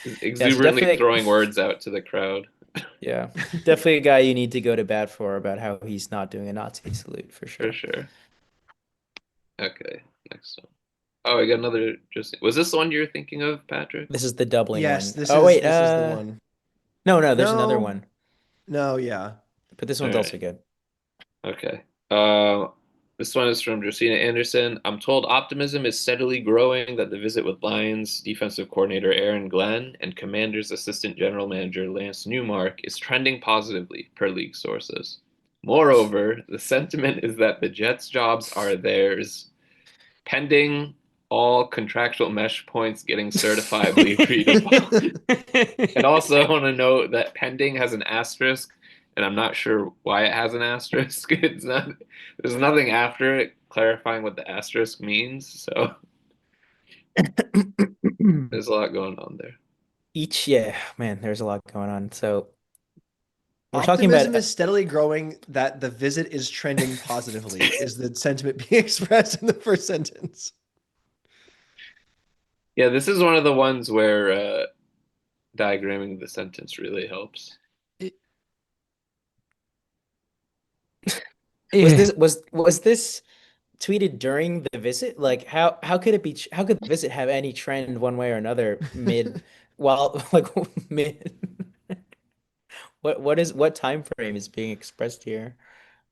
so Exuberantly definitely throwing words out to the crowd. yeah, definitely a guy you need to go to bat for about how he's not doing a Nazi salute for For sure. sure. Okay, next one. Oh, I got another just was this the one you were thinking of, Patrick? This is the doubling Yes, one. this Oh is wait, this is the one. no, there's another No. one, No, yeah. but this All one's also right. good. Okay. This one is from Josina Anderson. I'm told optimism is steadily growing that the visit with Lions defensive coordinator Aaron Glenn and Commanders assistant general manager Lance Newmark is trending positively, per league sources. Moreover, the sentiment is that the Jets' jobs are theirs, pending all contractual mesh points getting certifiably agreed upon. And also, I want to note that pending has an asterisk, and I'm not sure why it has an asterisk. It's not. There's nothing after it clarifying what the asterisk means. So there's a lot going on there. Yeah, man, there's a lot going on. So we're talking Optimism about is steadily growing that the visit is trending positively, is the sentiment being expressed in the first sentence. Yeah, this is one of the ones where diagramming the sentence really helps. was this tweeted during the visit? Like how could it be how could the visit have any trend one way or another mid while like mid what time frame is being expressed here?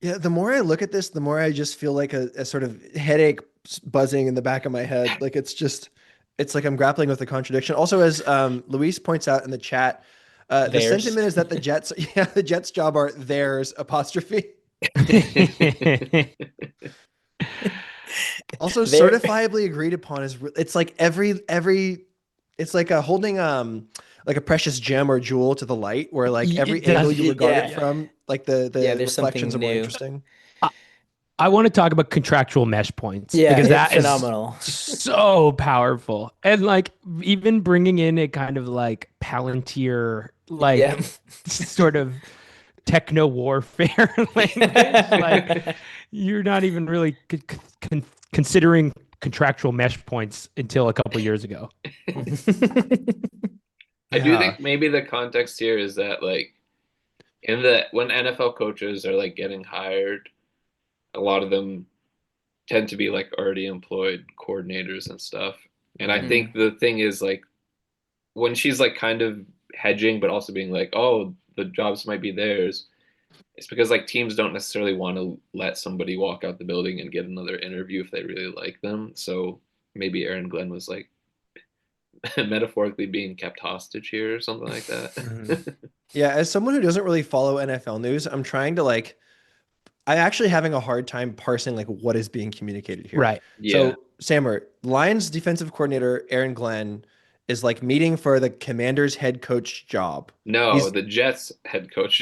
Yeah, the more I look at this, the more I just feel like a sort of headache buzzing in the back of my head. Like it's like I'm grappling with a contradiction. Also, as Luis points out in the chat, the Theirs. sentiment is that the Jets' job are theirs apostrophe. Also, There- certifiably agreed upon it's like every it's like a holding like a precious gem or jewel to the light, where like It every does, angle you regard yeah. it from, like the Yeah, there's reflections are something more new. interesting. I want to talk about contractual mesh points Yeah, because it's that is phenomenal. so powerful. And like even bringing in a kind of like Palantir, like Yeah. sort of techno warfare language. Like you're not even really considering contractual mesh points until a couple years ago. I do Yeah. think maybe the context here is that like when NFL coaches are like getting hired, a lot of them tend to be like already employed coordinators and stuff. And I think the thing is like when she's like kind of hedging but also being like, oh, the jobs might be theirs, it's because like teams don't necessarily want to let somebody walk out the building and get another interview if they really like them. So maybe Aaron Glenn was like metaphorically being kept hostage here or something like that. Yeah, as someone who doesn't really follow NFL news, I'm trying to I'm actually having a hard time parsing like what is being communicated here. Right. Yeah. So, Sammer, Lions defensive coordinator Aaron Glenn is like meeting for the Commanders head coach job. No, He's- the Jets head coach.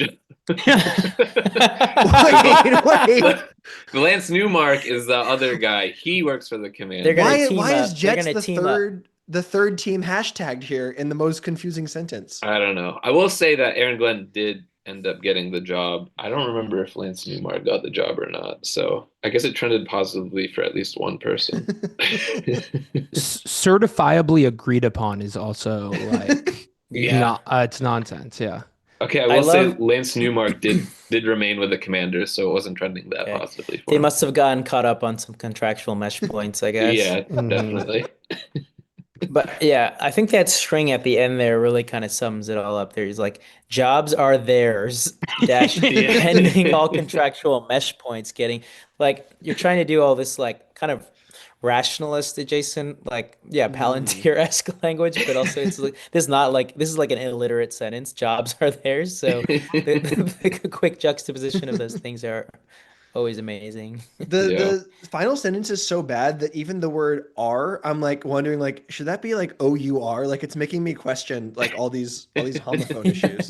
Wait. Lance Newmark is the other guy. He works for the Commanders. They're gonna Why team why is up. They're Jets gonna team up. the third team hashtagged here in the most confusing sentence? I don't know. I will say that Aaron Glenn did end up getting the job. I don't remember if Lance Newmark got the job or not. So I guess it trended positively for at least one person. Certifiably agreed upon is also like Yeah. it's nonsense. Yeah. Okay, I I will say love- Lance Newmark did remain with the Commanders, so it wasn't trending that Okay. positively for They him. must have gotten caught up on some contractual mesh points, I guess. Yeah, Mhm. definitely. But yeah, I think that string at the end there really kind of sums it all up. There's like jobs are theirs dash Yeah. pending all contractual mesh points getting like you're trying to do all this like kind of rationalist adjacent like Palantir-esque language, but also it's like this is like an illiterate sentence. Jobs are theirs. So the quick juxtaposition of those things are always amazing. The final sentence is so bad that even the word "are," I'm like wondering like should that be like "our"? Like it's making me question like all these homophone issues.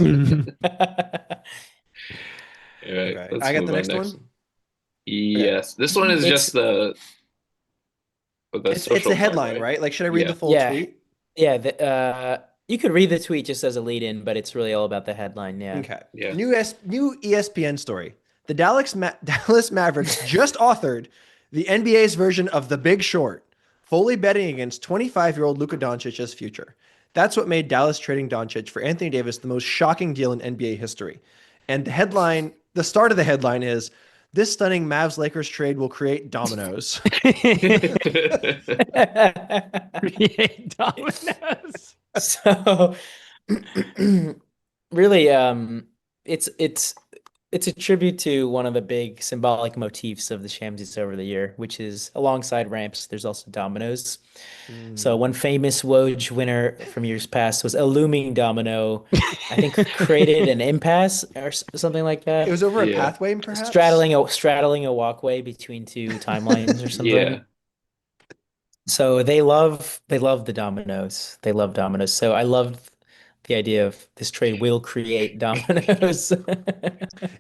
All right, Okay. let's I got move the on next one? Yes, this one is It's- just the It's social the part, headline, right? Like should I read Yeah. the full Yeah. tweet? Yeah, you could read the tweet just as a lead-in, but it's really all about the headline. Yeah. Okay. Yeah. New ESPN story. The Dallas Mavericks just authored the NBA's version of The Big Short, fully betting against 25-year-old Luka Doncic's future. That's what made Dallas trading Doncic for Anthony Davis the most shocking deal in NBA history. And the start of the headline is, this stunning Mavs-Lakers trade will create dominoes. Create dominoes. So really, it's a tribute to one of the big symbolic motifs of the Shamsies over the year, which is alongside ramps, there's also dominoes. So one famous Woj winner from years past was a looming domino, I think created an impasse or something like that. It was over a Yeah. pathway, perhaps? straddling a walkway between two timelines or something. Yeah. So they love the dominoes. They love dominoes. So I loved the idea of this trade will create dominoes.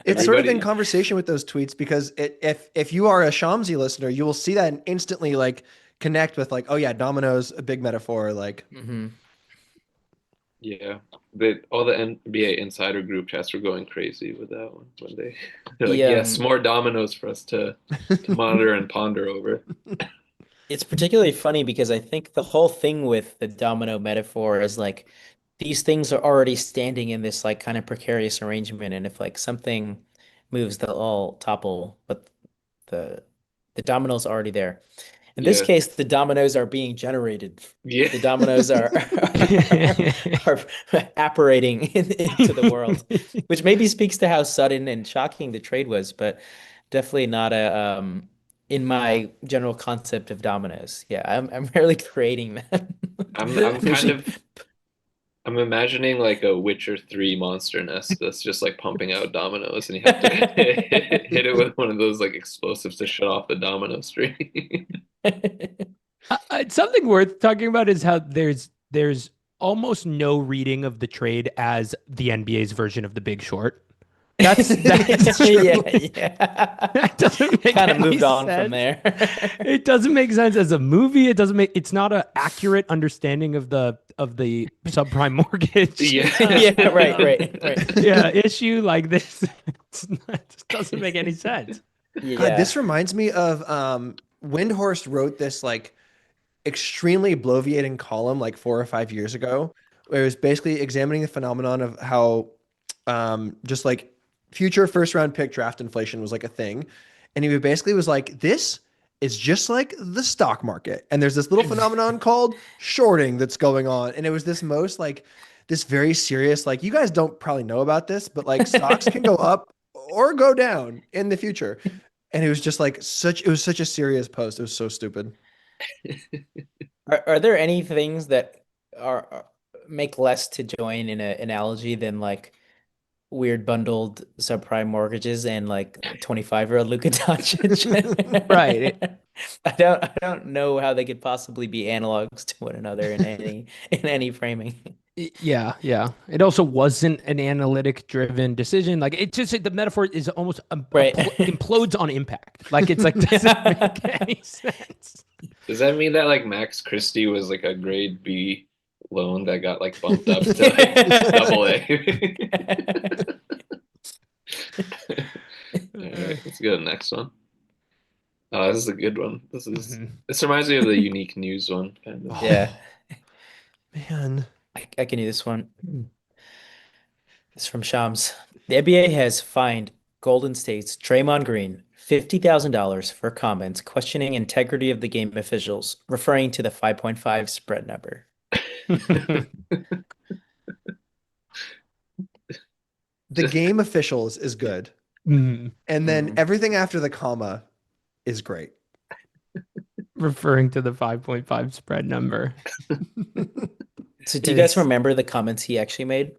It's sort of in Everybody- conversation with those tweets because if you are a Shamsi listener, you will see that and instantly like connect with like, oh yeah, dominoes, a big metaphor. Like, Mhm. Yeah, all the NBA insider group chats were going crazy with that one when they're like, Yeah. yes, more dominoes for us to monitor and ponder over. It's particularly funny because I think the whole thing with the domino metaphor is like these things are already standing in this like kind of precarious arrangement, and if like something moves, they'll all topple, but the domino's already there. In this Yeah. case, the dominoes are being generated. Yeah. The dominoes are apparating into the world, which maybe speaks to how sudden and shocking the trade was, but definitely not in my general concept of dominoes. Yeah, I'm rarely creating them. I'm imagining like a Witcher 3 monster nest that's just like pumping out dominoes, and you have to hit it with one of those like explosives to shut off the domino stream. Something worth talking about is how there's almost no reading of the trade as the NBA's version of The Big Short. That's true. Yeah. That doesn't make Kind of any moved on sense. from there. It doesn't make sense as a movie. It's not an accurate understanding of the subprime mortgage. Yeah, right. Yeah, issue like this. It just doesn't make any sense. Yeah. this reminds me of Windhorst wrote this like extremely bloviating column like 4 or 5 years ago, where it was basically examining the phenomenon of how just like future first round pick draft inflation was like a thing. And he basically was like, this is just like the stock market. And there's this little phenomenon called shorting that's going on. And it was this most like this very serious, like you guys don't probably know about this, but like stocks can go up or go down in the future. And it was just like it was such a serious post. It was so stupid. Are there any things that make less to join in an analogy than like weird bundled subprime mortgages and like 25-year-old Luka Doncic. Right. I don't know how they could possibly be analogs to one another in any framing. Yeah, yeah. It also wasn't an analytic driven decision. Like it just the metaphor is almost Right. implodes on impact. Like it's like doesn't make any sense. Does that mean that like Max Christie was like a grade B loan that got like bumped up to like double A? All right, let's go to the next one. Oh, this is a good one. This reminds me of the unique news one, kind of. Yeah, Man. I can do this one. It's from Shams. The NBA has fined Golden State's Draymond Green $50,000 for comments questioning integrity of the game officials, referring to the 5.5 spread number. The game officials is good. Mhm. And then everything after the comma is great. Referring to the 5.5 spread number. So do you guys remember the comments he actually made?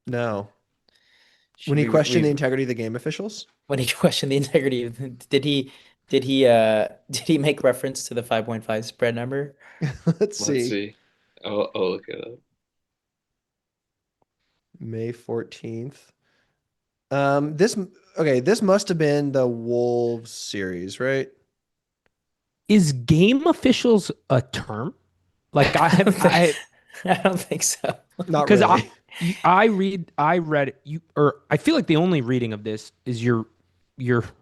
No. Should When he we- questioned we- the integrity of the game officials? when he questioned the integrity did he make reference to the 5.5 spread number? Let's Let's see. see. I'll look it up. May 14th. This must have been the Wolves series, right? Is game officials a term? Like I don't think so. Not because really. I read it, I feel like the only reading of this is you're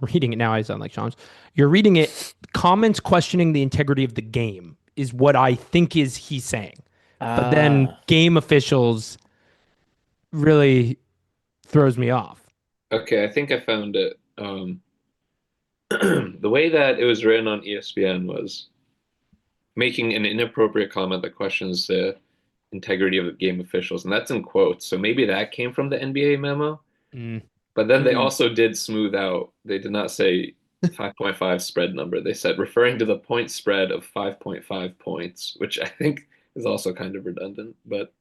reading it now. I sound like Sean's. You're reading it. Comments questioning the integrity of the game is what I think is he's saying. But then game officials really throws me off. Okay, I think I found it. The way that it was written on ESPN was making an inappropriate comment that questions the integrity of the game officials, and that's in quotes. So maybe that came from the NBA memo. But then they also did smooth out. They did not say 5.5 spread number. They said referring to the point spread of 5.5 points, which I think is also kind of redundant. But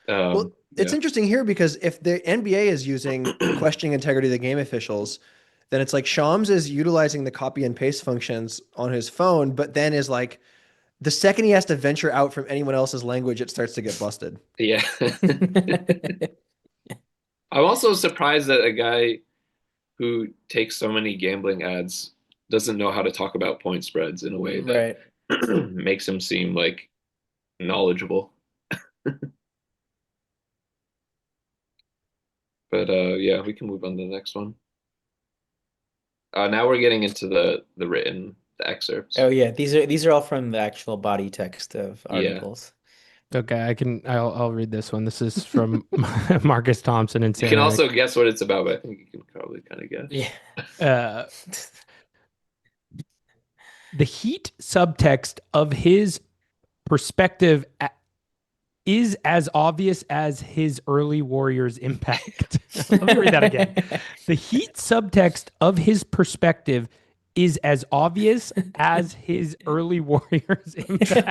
Well, it's yeah. interesting here because if the NBA is using questioning integrity of the game officials, then it's like Shams is utilizing the copy and paste functions on his phone, but then is like the second he has to venture out from anyone else's language, it starts to get busted. Yeah. I'm also surprised that a guy who takes so many gambling ads doesn't know how to talk about point spreads in a way that makes him seem like knowledgeable. But yeah, we can move on to the next one. Now we're getting into the excerpts. Oh yeah, these are all from the actual body text of Yeah. articles. Okay, I'll read this one. This is from Marcus Thompson and You can also guess what it's about, but I think you can probably kind of guess. Yeah. The Heat subtext of his perspective is as obvious as his early Warriors impact. Let me read that again. The Heat subtext of his perspective is as obvious as his early Warriors impact.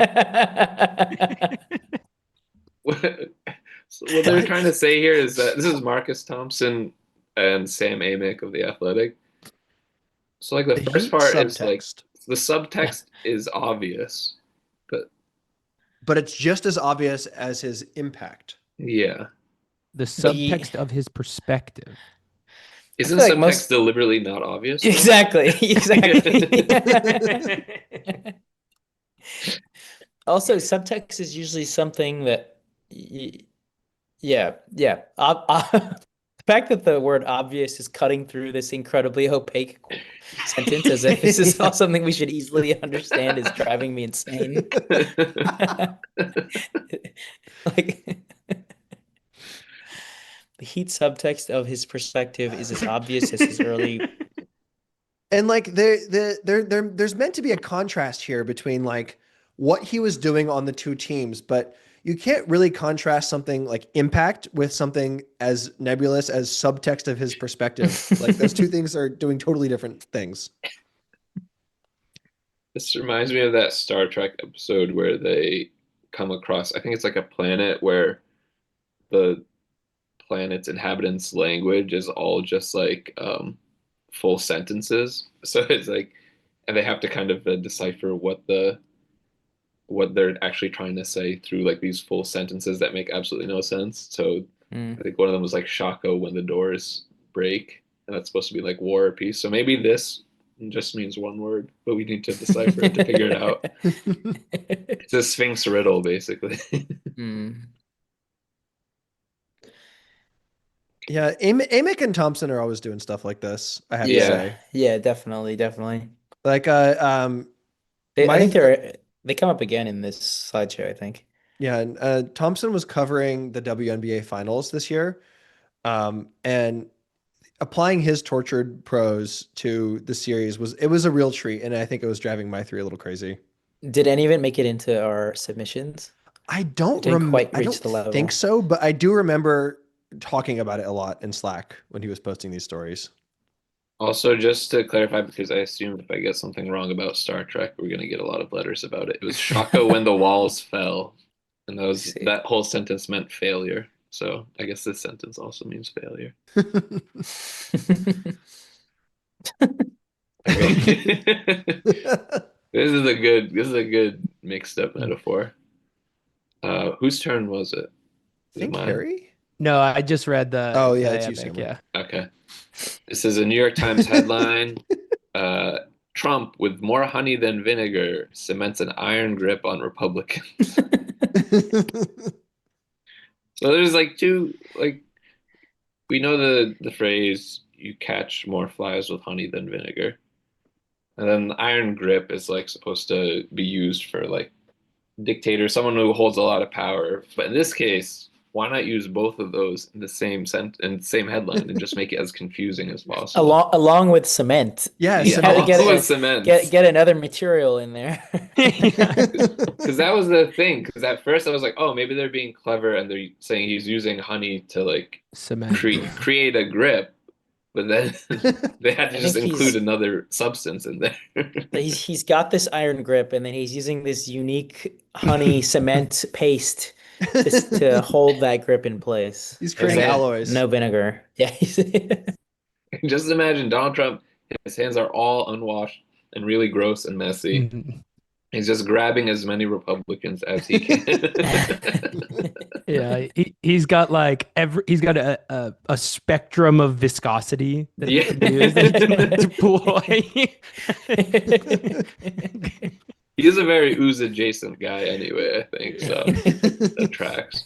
So what they're trying to say here is that this is Marcus Thompson and Sam Amick of The Athletic. So like the first part is like the subtext is obvious, but it's just as obvious as his impact. Yeah. The subtext of his perspective. Isn't subtext deliberately not obvious? Exactly. Also, subtext is usually something that, the fact that the word obvious is cutting through this incredibly opaque sentence as if this is all something we should easily understand is driving me insane. Like the Heat subtext of his perspective is as obvious as his early. And like there's meant to be a contrast here between like what he was doing on the two teams, but you can't really contrast something like impact with something as nebulous as subtext of his perspective. Like those two things are doing totally different things. This reminds me of that Star Trek episode where they come across, I think it's like a planet where the planet's inhabitants' language is all just like full sentences. So it's like, and they have to kind of decipher what they're actually trying to say through like these full sentences that make absolutely no sense. So I think one of them was like Shako when the doors break, and that's supposed to be like war or peace. So maybe this just means one word, but we need to decipher it to figure it out. It's a Sphinx riddle, basically. Yeah, Amick and Thompson are always doing stuff like this, I have to Yeah. say. Yeah, definitely. Like I my think they come up again in this slideshow, I think. yeah, and Thompson was covering the WNBA finals this year. And applying his tortured prose to the series was a real treat, and I think it was driving my three a little crazy. Did any of it make it into our submissions? I It don't didn't quite I reach don't the level. think so, but I do remember talking about it a lot in Slack when he was posting these stories. Also, just to clarify, because I assumed if I get something wrong about Star Trek, we're going to get a lot of letters about it. It was Shaka when the walls fell, and that whole sentence meant failure. So I guess this sentence also means failure. Okay. This is a good mixed up metaphor. Whose turn was it? I think mine? Harry? No, I just read the. Oh, yeah, the it's you, epic, Sam. yeah. Okay. This is a New York Times headline. Trump, with more honey than vinegar, cements an iron grip on Republicans. So there's like two, like, we know the phrase, you catch more flies with honey than vinegar. And then the iron grip is like supposed to be used for like dictator, someone who holds a lot of power. But in this case, why not use both of those in the same headline and just make it as confusing as possible? Along with cement. Yeah, You cement. gotta Along with cement. Get another material in there. Because that was the thing. Because at first I was like, oh, maybe they're being clever and they're saying he's using honey to like Cement. create a grip. But then they had to I just think include another substance in there. He's got this iron grip, and then he's using this unique honey cement paste to hold that grip in place. He's creating Exactly. alloys. No vinegar. Yeah. Just imagine Donald Trump, his hands are all unwashed and really gross and messy. Mhm. He's just grabbing as many Republicans as he can. Yeah, he's got like he's got a spectrum of viscosity that he can use to deploy. He's a very ooze adjacent guy anyway, I think. So that tracks.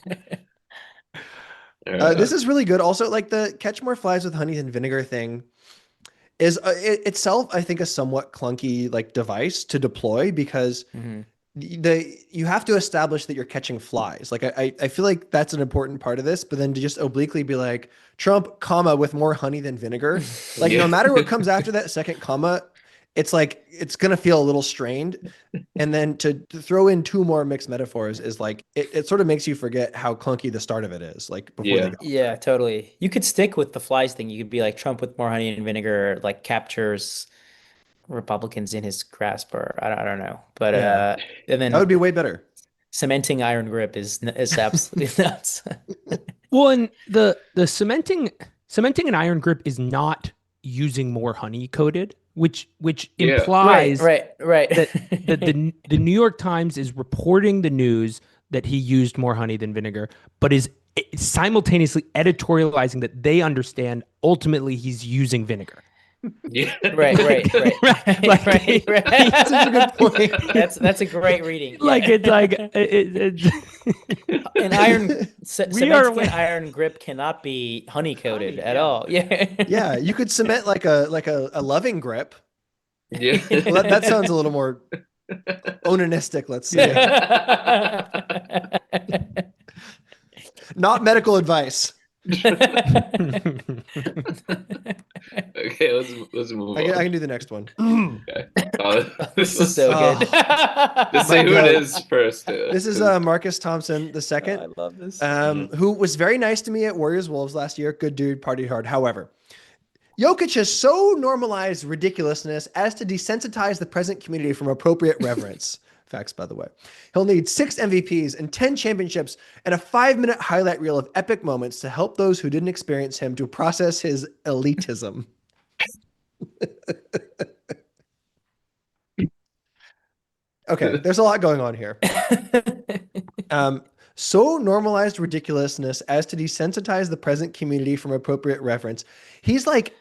This is really good. Also, like the catch more flies with honey than vinegar thing is itself, I think, a somewhat clunky like device to deploy because you have to establish that you're catching flies. Like I feel like that's an important part of this, but then to just obliquely be like Trump, comma, with more honey than vinegar, like no matter what comes after that second comma, it's like it's gonna feel a little strained. And then to throw in two more mixed metaphors is like it sort of makes you forget how clunky the start of it is. Like before they go. Yeah, totally. You could stick with the flies thing. You could be like Trump with more honey and vinegar, like captures Republicans in his grasp, or I don't know. But Yeah. and then That would be way better. cementing iron grip is absolutely nuts. Well, and the cementing an iron grip is not using more honey coated, which implies right. that the New York Times is reporting the news that he used more honey than vinegar, but is simultaneously editorializing that they understand ultimately he's using vinegar. Yeah. Right. That's such a good point. That's a great reading. Like Yeah. it's like it's An iron cementing are- an iron grip cannot be honey coated at all. Yeah. Yeah, you could cement like a loving grip. Yeah. Well, that sounds a little more onanistic, let's say. Not medical advice. Okay, let's move I on. can do the next one. Okay. This is so good. Let's say who God. it is first. This is Marcus Thompson the second, I love this. who was very nice to me at Warriors Wolves last year. Good dude, partied hard. However, Jokic has so normalized ridiculousness as to desensitize the present community from appropriate reverence. Facts, by the way. He'll need 6 MVPs and 10 championships and a 5-minute highlight reel of epic moments to help those who didn't experience him to process his elitism. Okay, there's a lot going on here. So normalized ridiculousness as to desensitize the present community from appropriate reference. He's like,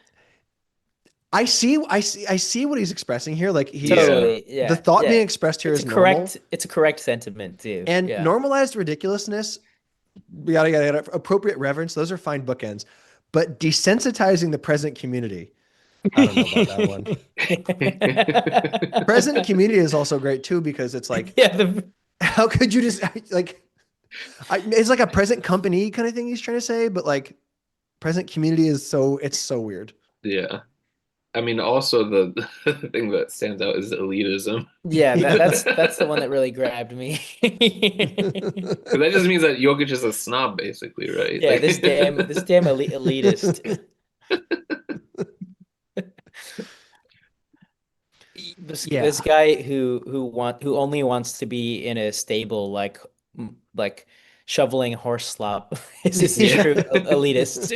I see what he's expressing here. Like he's Totally, yeah. the thought yeah. being expressed here It's is a normal. correct. It's a correct sentiment too. And yeah. normalized ridiculousness, yada, yada, yada, appropriate reverence, those are fine bookends. But desensitizing the present community, I don't know about that one. Present community is also great too, because it's like, yeah. how could you just like, it's like a present company kind of thing he's trying to say, but like present community is it's so weird. Yeah. I mean, also the thing that stands out is elitism. Yeah, that's the one that really grabbed me. Because that just means that Jokic is a snob, basically, right? Yeah, Like, this damn elitist. This guy who only wants to be in a stable like shoveling horse slop is a true elitist.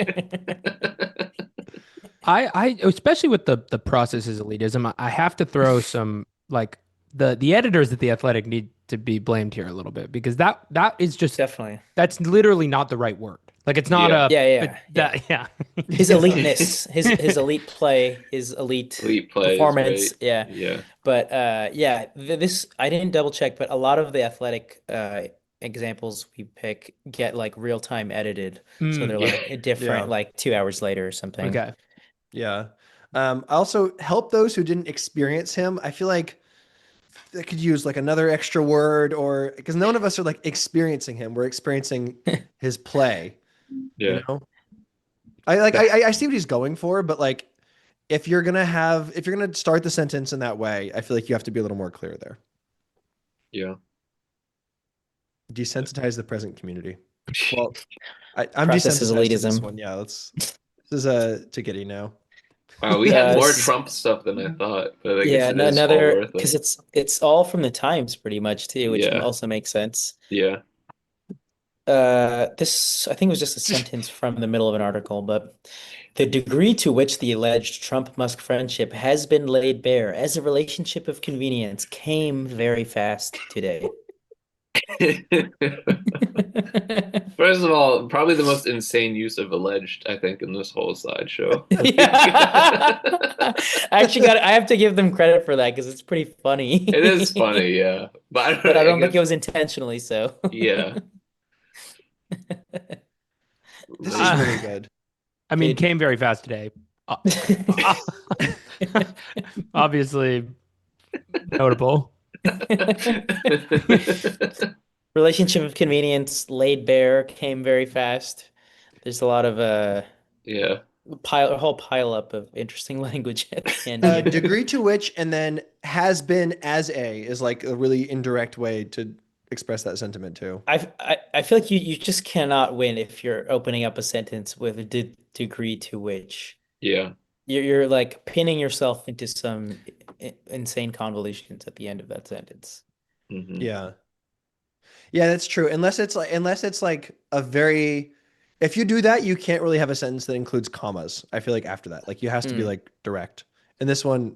I especially with the process is elitism, I have to throw some like the editors at The Athletic need to be blamed here a little bit, because that is just Definitely. that's literally not the right word. Like it's not Yeah. His eliteness, his elite play, his elite play performance. Yeah. But this I didn't double check, but a lot of the Athletic examples we pick get like real time edited, so they're like different, like 2 hours later or something. Okay. Yeah. Also help those who didn't experience him. I feel like I could use like another extra word, or because none of us are like experiencing him. We're experiencing his play. Yeah. You know? I see what he's going for, but like if you're gonna start the sentence in that way, I feel like you have to be a little more clear there. Yeah. Desensitize the present community. Well, I'm Process is desensitized to this elitism. one. Yeah, this is a to Giri now. Wow, we had more this is- Trump stuff than I thought, but I guess Yeah, it is all another worth because it. it's all from the Times pretty much too, which Yeah. also makes sense. Yeah. This I think was just a sentence from the middle of an article, but the degree to which the alleged Trump-Musk friendship has been laid bare as a relationship of convenience came very fast today. First of all, probably the most insane use of alleged, I think, in this whole slideshow. Yeah. I have to give them credit for that because it's pretty funny. It is funny, yeah. But I don't think it was intentionally so. Yeah. This is really good. I mean, Dude. came very fast today. Obviously notable. Relationship of convenience laid bare came very fast. There's a lot of Yeah. a whole pile up of interesting language at the end. Degree to which, and then has been as a is like a really indirect way to express that sentiment too. I feel like you just cannot win if you're opening up a sentence with a degree to which. Yeah. You're like pinning yourself into some insane convolutions at the end of that sentence. Mhm. Yeah. Yeah, that's true. Unless it's like a very, if you do that, you can't really have a sentence that includes commas. I feel like after that, like you has to be like direct. And this one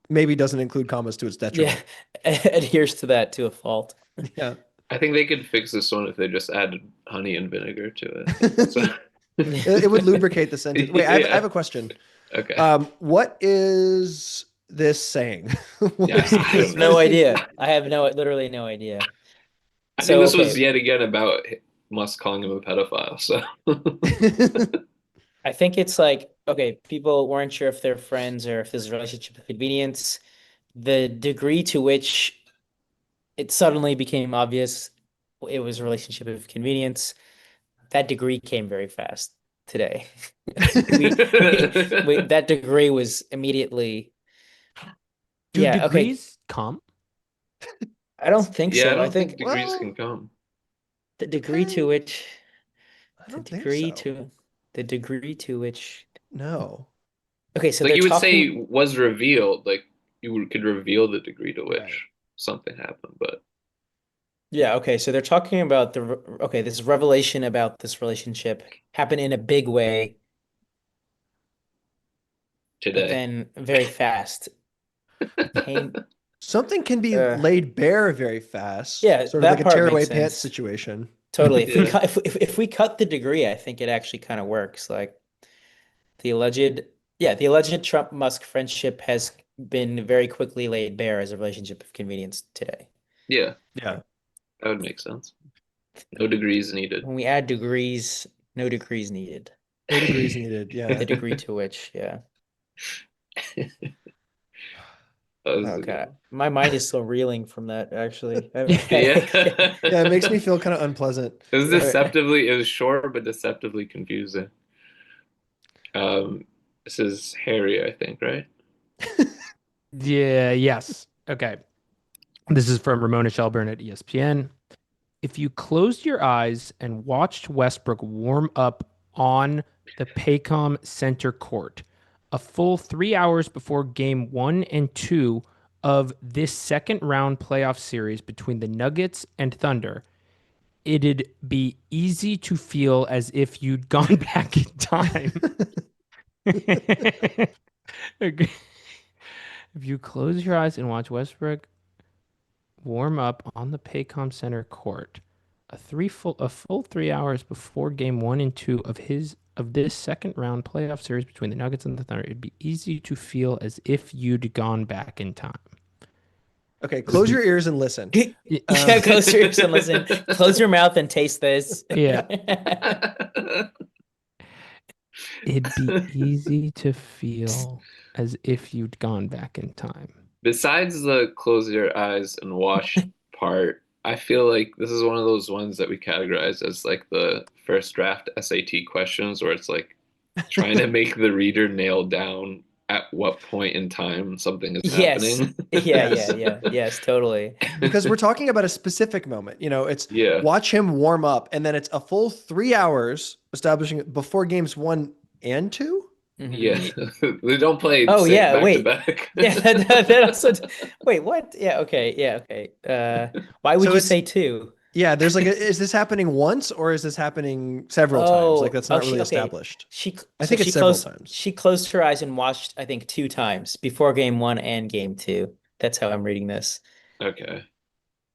maybe doesn't include commas to its detriment. Yeah, adheres to that to a fault. Yeah. I think they could fix this one if they just added honey and vinegar to it. So, It would luberate the sentence. Wait, I Yeah. have a question. okay. What is this saying? Yeah, I don't know. No idea. I have literally no idea. I think this was okay. yet again about Musk calling him a pedophile. So I think it's like, okay, people weren't sure if they're friends or if there's a relationship of convenience. The degree to which it suddenly became obvious it was a relationship of convenience, that degree came very fast today. That degree was immediately. Do Yeah, okay. degrees come? I don't think yeah, I so. don't I think degrees well, can come. the degree to which I don't think so. the degree to which. No. Okay, so Like they're you would talking. say was revealed, like you could reveal the degree to which. Right. something happened, but Yeah, okay. So they're talking about this revelation about this relationship happened in a big way, but today. then very fast. Came Something can be uh laid bare very fast, yeah, sort of like that a part tearaway makes pants sense. situation. Totally. If we Yeah. cut if we cut the degree, I think it actually kind of works. Like the alleged the alleged Trump Musk friendship has been very quickly laid bare as a relationship of convenience today. Yeah, Yeah. that would make sense. No degrees needed. When we add degrees, no degrees needed. No degrees needed. Yeah. The degree to which, yeah. That was Oh a good God, one. my mind is still reeling from that. Actually, I have a Yeah. headache. Yeah, it makes me feel kind of unpleasant. It was short but deceptively confusing. This is Harry, I think, right? Yeah, yes. Okay. This is from Ramona Shelburne at ESPN. If you closed your eyes and watched Westbrook warm up on the Paycom Center court a full 3 hours before game 1 and 2 of this second round playoff series between the Nuggets and Thunder, it'd be easy to feel as if you'd gone back in time. Okay. If you close your eyes and watch Westbrook warm up on the Paycom Center court a full 3 hours before game 1 and 2 of this second round playoff series between the Nuggets and the Thunder, it'd be easy to feel as if you'd gone back in time. Okay, close your ears and listen. Yeah, close your ears and listen. Close your mouth and taste this. Yeah. It'd be easy to feel as if you'd gone back in time. Besides the close your eyes and watch part, I feel like this is one of those ones that we categorize as like the first draft SAT questions where it's like trying to make the reader nail down at what point in time something is Yes. happening. Yes, totally. Because we're talking about a specific moment. It's Yeah. watch him warm up, and then it's a full 3 hours establishing it before games 1 and 2. Mhm. Yeah. They don't play Oh, yeah, back to wait. back. Yeah, that also. Wait, what? Yeah, okay. Why would So you it's- say two? Yeah, there's like, is this happening once or is this happening several times? Like that's not really established. I think it's several times. She closed her eyes and watched, I think, 2 times before game 1 and game 2. That's how I'm reading this. Okay.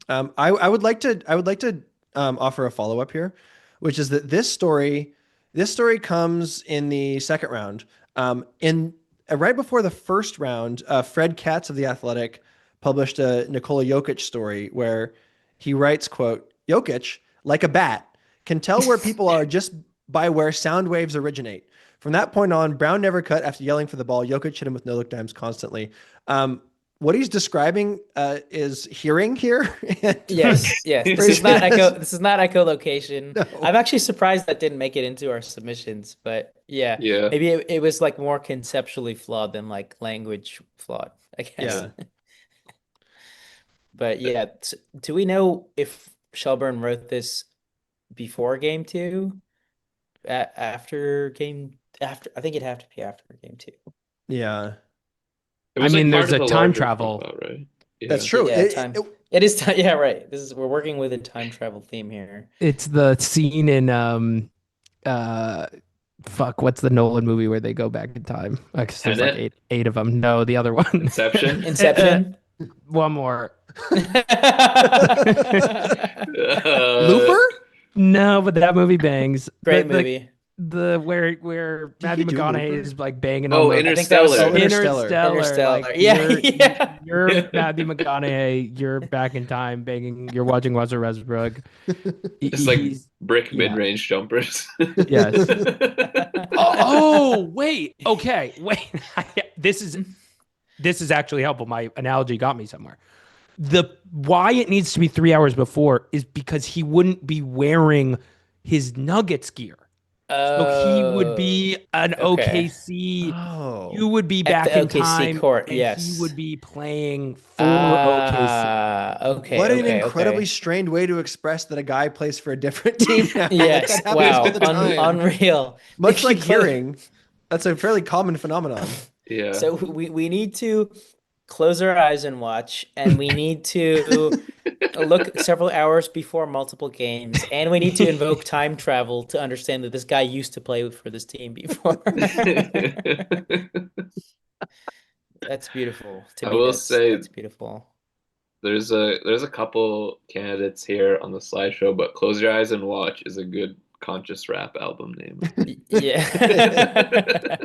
I would like to offer a follow up here, which is that this story comes in the second round. In right before the first round, Fred Katz of The Athletic published a Nikola Jokic story where he writes, quote, Jokic, like a bat, can tell where people are just by where sound waves originate. From that point on, Brown never cut after yelling for the ball. Jokic hit him with no-look dimes constantly. What he's describing is hearing here. Yes. This is not echolocation. No. I'm actually surprised that didn't make it into our submissions, but yeah. Yeah. Maybe it was like more conceptually flawed than like language flawed, I guess. Yeah. But yeah, do we know if Shelburne wrote this before game 2? After I think it'd have to be after game 2. Yeah. It was I mean, like part there's of a the time larger travel. profile, right? Yeah. That's true. Yeah, it is time. Yeah, right. We're working with a time travel theme here. It's the scene in what's the Nolan movie where they go back in time? Like, there's like Tenet? eight of them. No, the other one. Inception? Inception. One more. Looper? No, but that movie bangs. Great The- movie. The where Matthew he do McConaughey Looper? is like banging Oh, on the I think that was Interstellar. Interstellar. Like, Yeah, you're, yeah. you're Matthew McConaughey. You're back in time, banging. You're watching Russell Westbrook. It's like He's- brick yeah. mid-range jumpers. Yes. Oh, wait. Okay, wait. This is actually helpful. My analogy got me somewhere. Why it needs to be 3 hours before is because he wouldn't be wearing his Nuggets gear. So he would be an okay. OKC. Oh. You would be At back the in OKC time. court, and yes. he would be playing for OKC. Okay. What an okay, incredibly okay. strained way to express that a guy plays for a different team now. Yes. That happens Wow. all the time. Unreal. Much like Close- hearing, that's a fairly common phenomenon. Yeah. So we need to close our eyes and watch, and we need to look several hours before multiple games, and we need to invoke time travel to understand that this guy used to play for this team before. That's beautiful. To I me, will that's say that's beautiful. there's a couple candidates here on the slideshow, but Close Your Eyes and Watch is a good conscious rap album name. Yeah.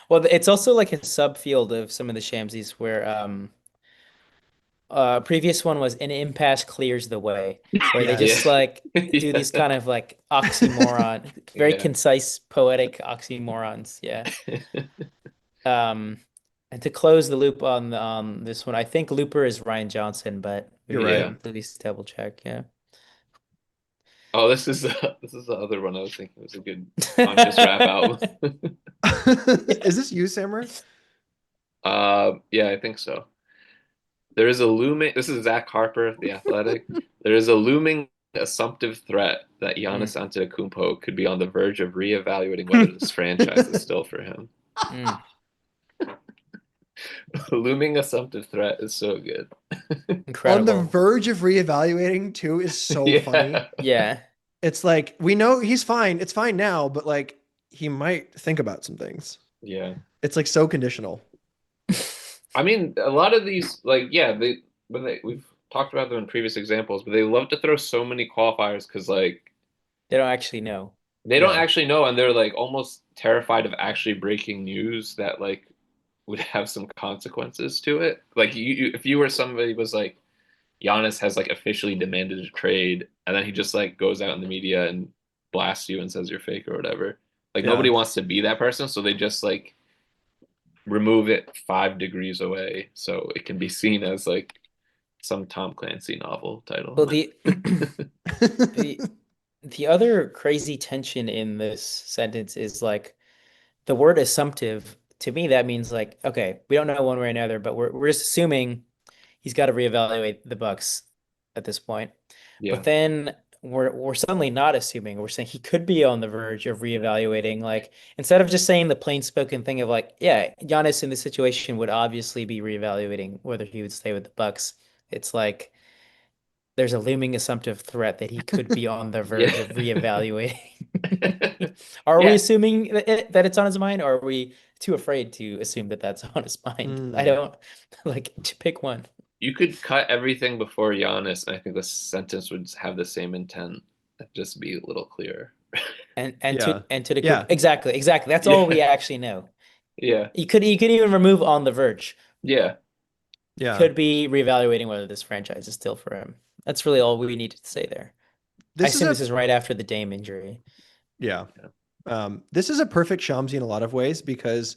Well, it's also like a subfield of some of the Shamsies where previous one was an impasse clears the way, where they Yes. just Yeah. like do these kind of like oxymoron, very Yeah. concise poetic oxymorons. Yeah. Um, and to close the loop on this one, I think Looper is Ryan Johnson, but You're maybe right. Yeah. at least double check. Yeah. Oh, this is the other one I was thinking was a good conscious rap album. Is this you, Sammer? Yeah, I think so. There is a looming, this is Zach Harper, The Athletic. There is a looming assumptive threat that Mm, Giannis Antetokounmpo could be on the verge of reevaluating whether this franchise is still for him. mm. Looming assumptive threat is so good. On the Incredible. verge of reevaluating too is so funny. Yeah. Yeah. It's like we know he's fine. It's fine now, but like he might think about some things. Yeah. It's like so conditional. I mean, a lot of these, like, yeah, we've talked about them in previous examples, but they love to throw so many qualifiers because, like, They don't actually know. they don't Yeah. actually know, and they're like almost terrified of actually breaking news that like would have some consequences to it. Like, if you were somebody who was like, Giannis has like officially demanded a trade, and then he just like goes out in the media and blasts you and says you're fake or whatever. Like Yeah. nobody wants to be that person, so they just like remove it 5 degrees away so it can be seen as like some Tom Clancy novel title. Well, the the other crazy tension in this sentence is like the word assumptive. To me, that means like, okay, we don't know one way or another, but we're just assuming he's got to reevaluate the Bucks at this point. Yeah. But then we're suddenly not assuming. We're saying he could be on the verge of reevaluating. Like instead of just saying the plain spoken thing of like, yeah, Giannis in this situation would obviously be reevaluating whether he would stay with the Bucks. It's like there's a looming assumptive threat that he could be on the verge of Yeah. reevaluating. Are we Yeah. assuming that it's on his mind, or are we too afraid to assume that that's on his mind? I don't like to pick one. You could cut everything before Giannis, and I think the sentence would have the same intent. It'd just be a little clearer. Yeah. To the Yeah. exactly. That's all we Yeah. actually know. Yeah. You could even remove on the verge. Yeah. Yeah. Could be reevaluating whether this franchise is still for him. That's really all we needed to say there. I This is assume a this is right after the Dame injury. yeah. This is a perfect Shamsi in a lot of ways because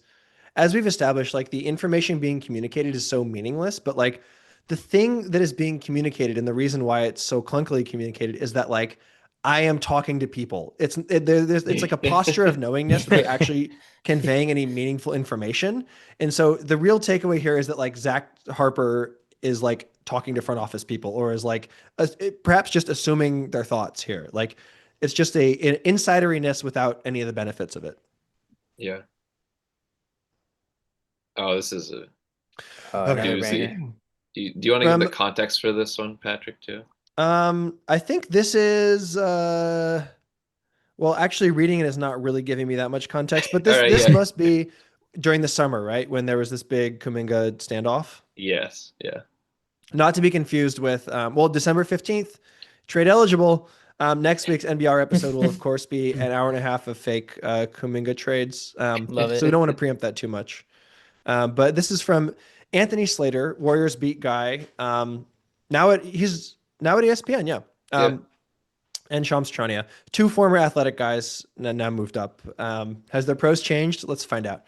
as we've established, like the information being communicated is so meaningless, but like the thing that is being communicated and the reason why it's so clunkily communicated is that like I am talking to people. It's like a posture of knowingness without actually conveying any meaningful information. And so the real takeaway here is that like Zach Harper is like talking to front office people or is like perhaps just assuming their thoughts here. Like it's just an insideriness without any of the benefits of it. Yeah. Oh, this is a Another doozy. banger. Do you want to give the context for this one, Patrick, too? I think this is well, actually reading it is not really giving me that much context, but this All right, this yeah. must be during the summer, right? When there was this big Kuminga standoff. Yes, yeah. Not to be confused with well, December 15th, trade eligible. Next week's NBR episode will of course be an hour and a half of fake Kuminga trades. Love So we it. don't want to preempt that too much. But this is from Anthony Slater, Warriors beat guy. He's now at ESPN, yeah. Yeah. And Shams Charania, two former athletic guys now moved up. Has their pros changed? Let's find out.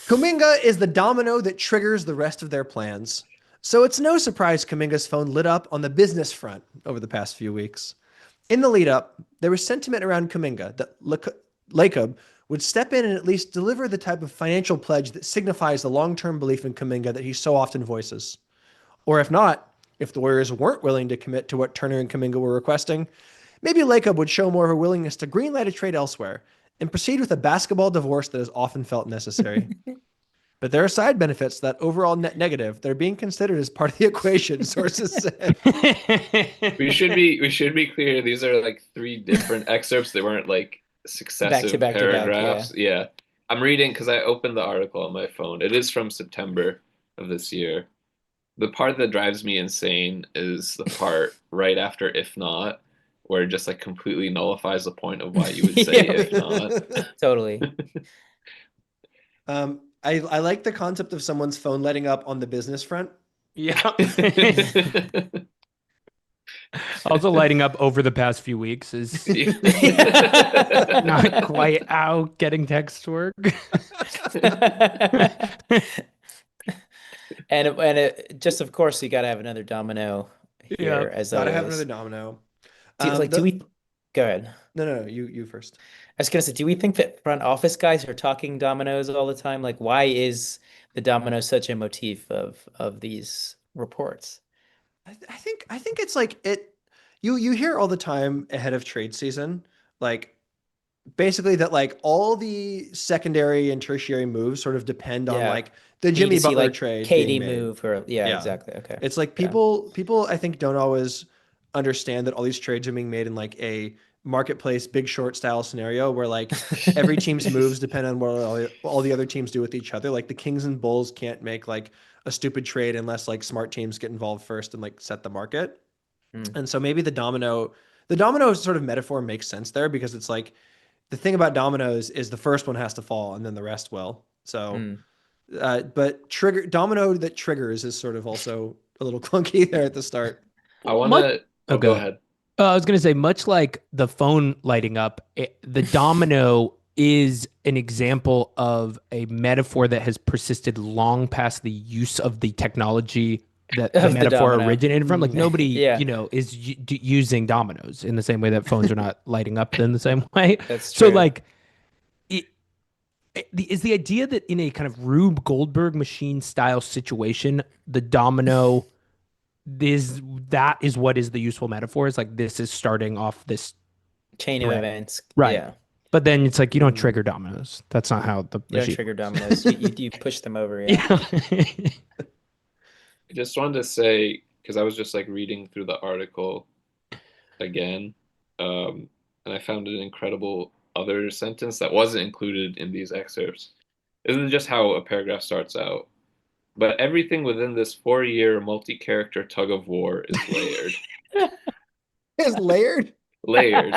Kuminga is the domino that triggers the rest of their plans. So it's no surprise Kuminga's phone lit up on the business front over the past few weeks. In the lead up, there was sentiment around Kuminga that Lacob would step in and at least deliver the type of financial pledge that signifies the long-term belief in Kuminga that he so often voices. Or if not, if the Warriors weren't willing to commit to what Turner and Kuminga were requesting, maybe Lacob would show more of a willingness to greenlight a trade elsewhere and proceed with a basketball divorce that is often felt necessary. But there are side benefits that overall net negative. They're being considered as part of the equation, sources said. We should be clear. These are like three different excerpts. They weren't like Back to successive back to back. Yeah. paragraphs. Yeah. I'm reading because I opened the article on my phone. It is from September of this year. The part that drives me insane is the part right after if not, where it just like completely nullifies the point of why you would say Yeah. if not. Totally. I like the concept of someone's phone lighting up on the business front. Yeah. Also lighting up over the past few weeks is not quite how getting text work. And it just, of course, you got to have another domino here, as Gotta have always. another domino. Do we go ahead? No, you first. I was gonna say, do we think that front office guys are talking dominoes all the time? Like, why is the domino such a motif of these reports? I think it's like it. You hear all the time ahead of trade season, like basically that like all the secondary and tertiary moves sort of depend on Yeah. like the We need Jimmy to see, Butler like, trade KD being made. move, or yeah, Yeah. exactly. Okay. It's like Yeah. people I think don't always understand that all these trades are being made in like a marketplace big short style scenario where like every team's moves depend on what all the other teams do with each other. Like the Kings and Bulls can't make like a stupid trade unless like smart teams get involved first and like set the market. Mm. And so maybe the domino sort of metaphor makes sense there because it's like the thing about dominoes is the first one has to fall and then the rest will. So, but domino that triggers is sort of also a little clunky there at the start. I want to. Oh, go ahead. I was going to say, much like the phone lighting up, the domino is an example of a metaphor that has persisted long past the use of the technology that the Of the metaphor domino. originated from. Like nobody, Yeah. is using dominoes in the same way that phones are not lighting up in the same way. That's So true. like, is the idea that in a kind of Rube Goldberg machine style situation, the domino that is what is the useful metaphor? Is like this is starting off this Chain of Right. events. Right. Yeah. But then it's like you don't trigger dominoes. That's not how the You don't machine. trigger dominoes. You push them over. Yeah. Yeah. I just wanted to say, because I was just like reading through the article again, and I found an incredible other sentence that wasn't included in these excerpts. Isn't just how a paragraph starts out, but everything within this 4-year multi-character tug of war is layered. Is layered? Layered.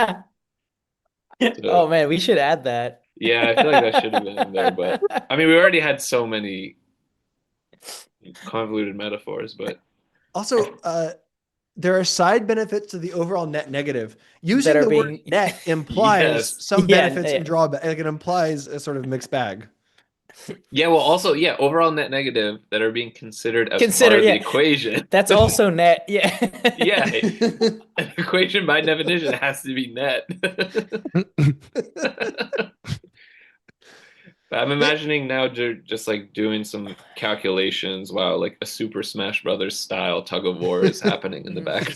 Oh man, we should add that. Yeah, I feel like that should have been in there, but I mean, we already had so many convoluted metaphors, but Also, there are side benefits to the overall net negative. Using That are the word being- net implies Yes. some Yeah, benefits and drawbacks. Like it implies a sort of mixed bag. yeah, well, also, yeah, overall net negative that are being considered as Consider- part of yeah. the equation. That's also net. Yeah. Yeah, an equation by definition has to be net. I'm imagining now just like doing some calculations while like a Super Smash Brothers style tug of war is happening in the back.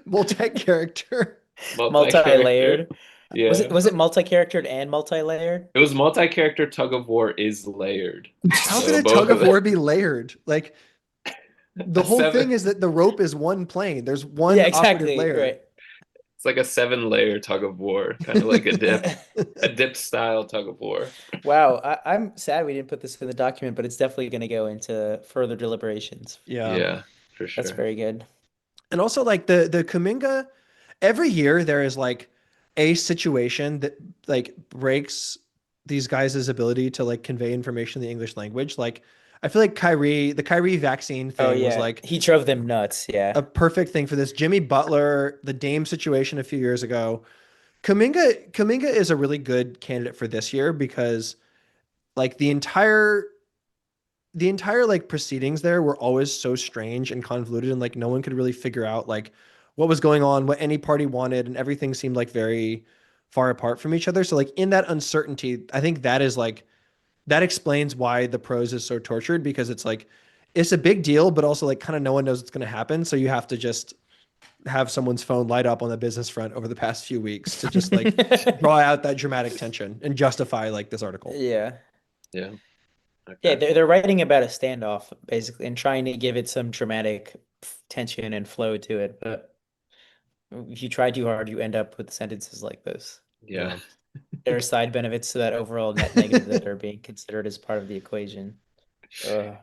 Multi-character. Multi-layered. Yeah. Was it multi-charactered and multi-layered? It was multi-character tug of war is layered. How So can a both tug of them- war be layered? Like the whole Seven- thing is that the rope is one plane. There's one Yeah, operative exactly. layer. Right. It's like a 7-layer tug of war, kind of like a dip style tug of war. Wow, I'm sad we didn't put this in the document, but it's definitely going to go into further deliberations. Yeah, for sure. That's very good. And also like the Kuminga, every year there is like a situation that like breaks these guys' ability to like convey information in the English language. Like I feel like the Kyrie vaccine thing was like he drove them nuts. Yeah. a perfect thing for this. Jimmy Butler, the Dame situation a few years ago. Kuminga is a really good candidate for this year because like the entire like proceedings there were always so strange and convoluted and like no one could really figure out like what was going on, what any party wanted, and everything seemed like very far apart from each other. So like in that uncertainty, I think that is like that explains why the prose is so tortured because it's like it's a big deal, but also like kind of no one knows what's going to happen. So you have to just have someone's phone light up on the business front over the past few weeks to just like draw out that dramatic tension and justify like this article. Yeah. Yeah. Yeah, Okay. they're writing about a standoff basically and trying to give it some dramatic tension and flow to it. But if you try too hard, you end up with sentences like this. Yeah. There are side benefits to that overall net negative that are being considered as part of the equation. Ugh.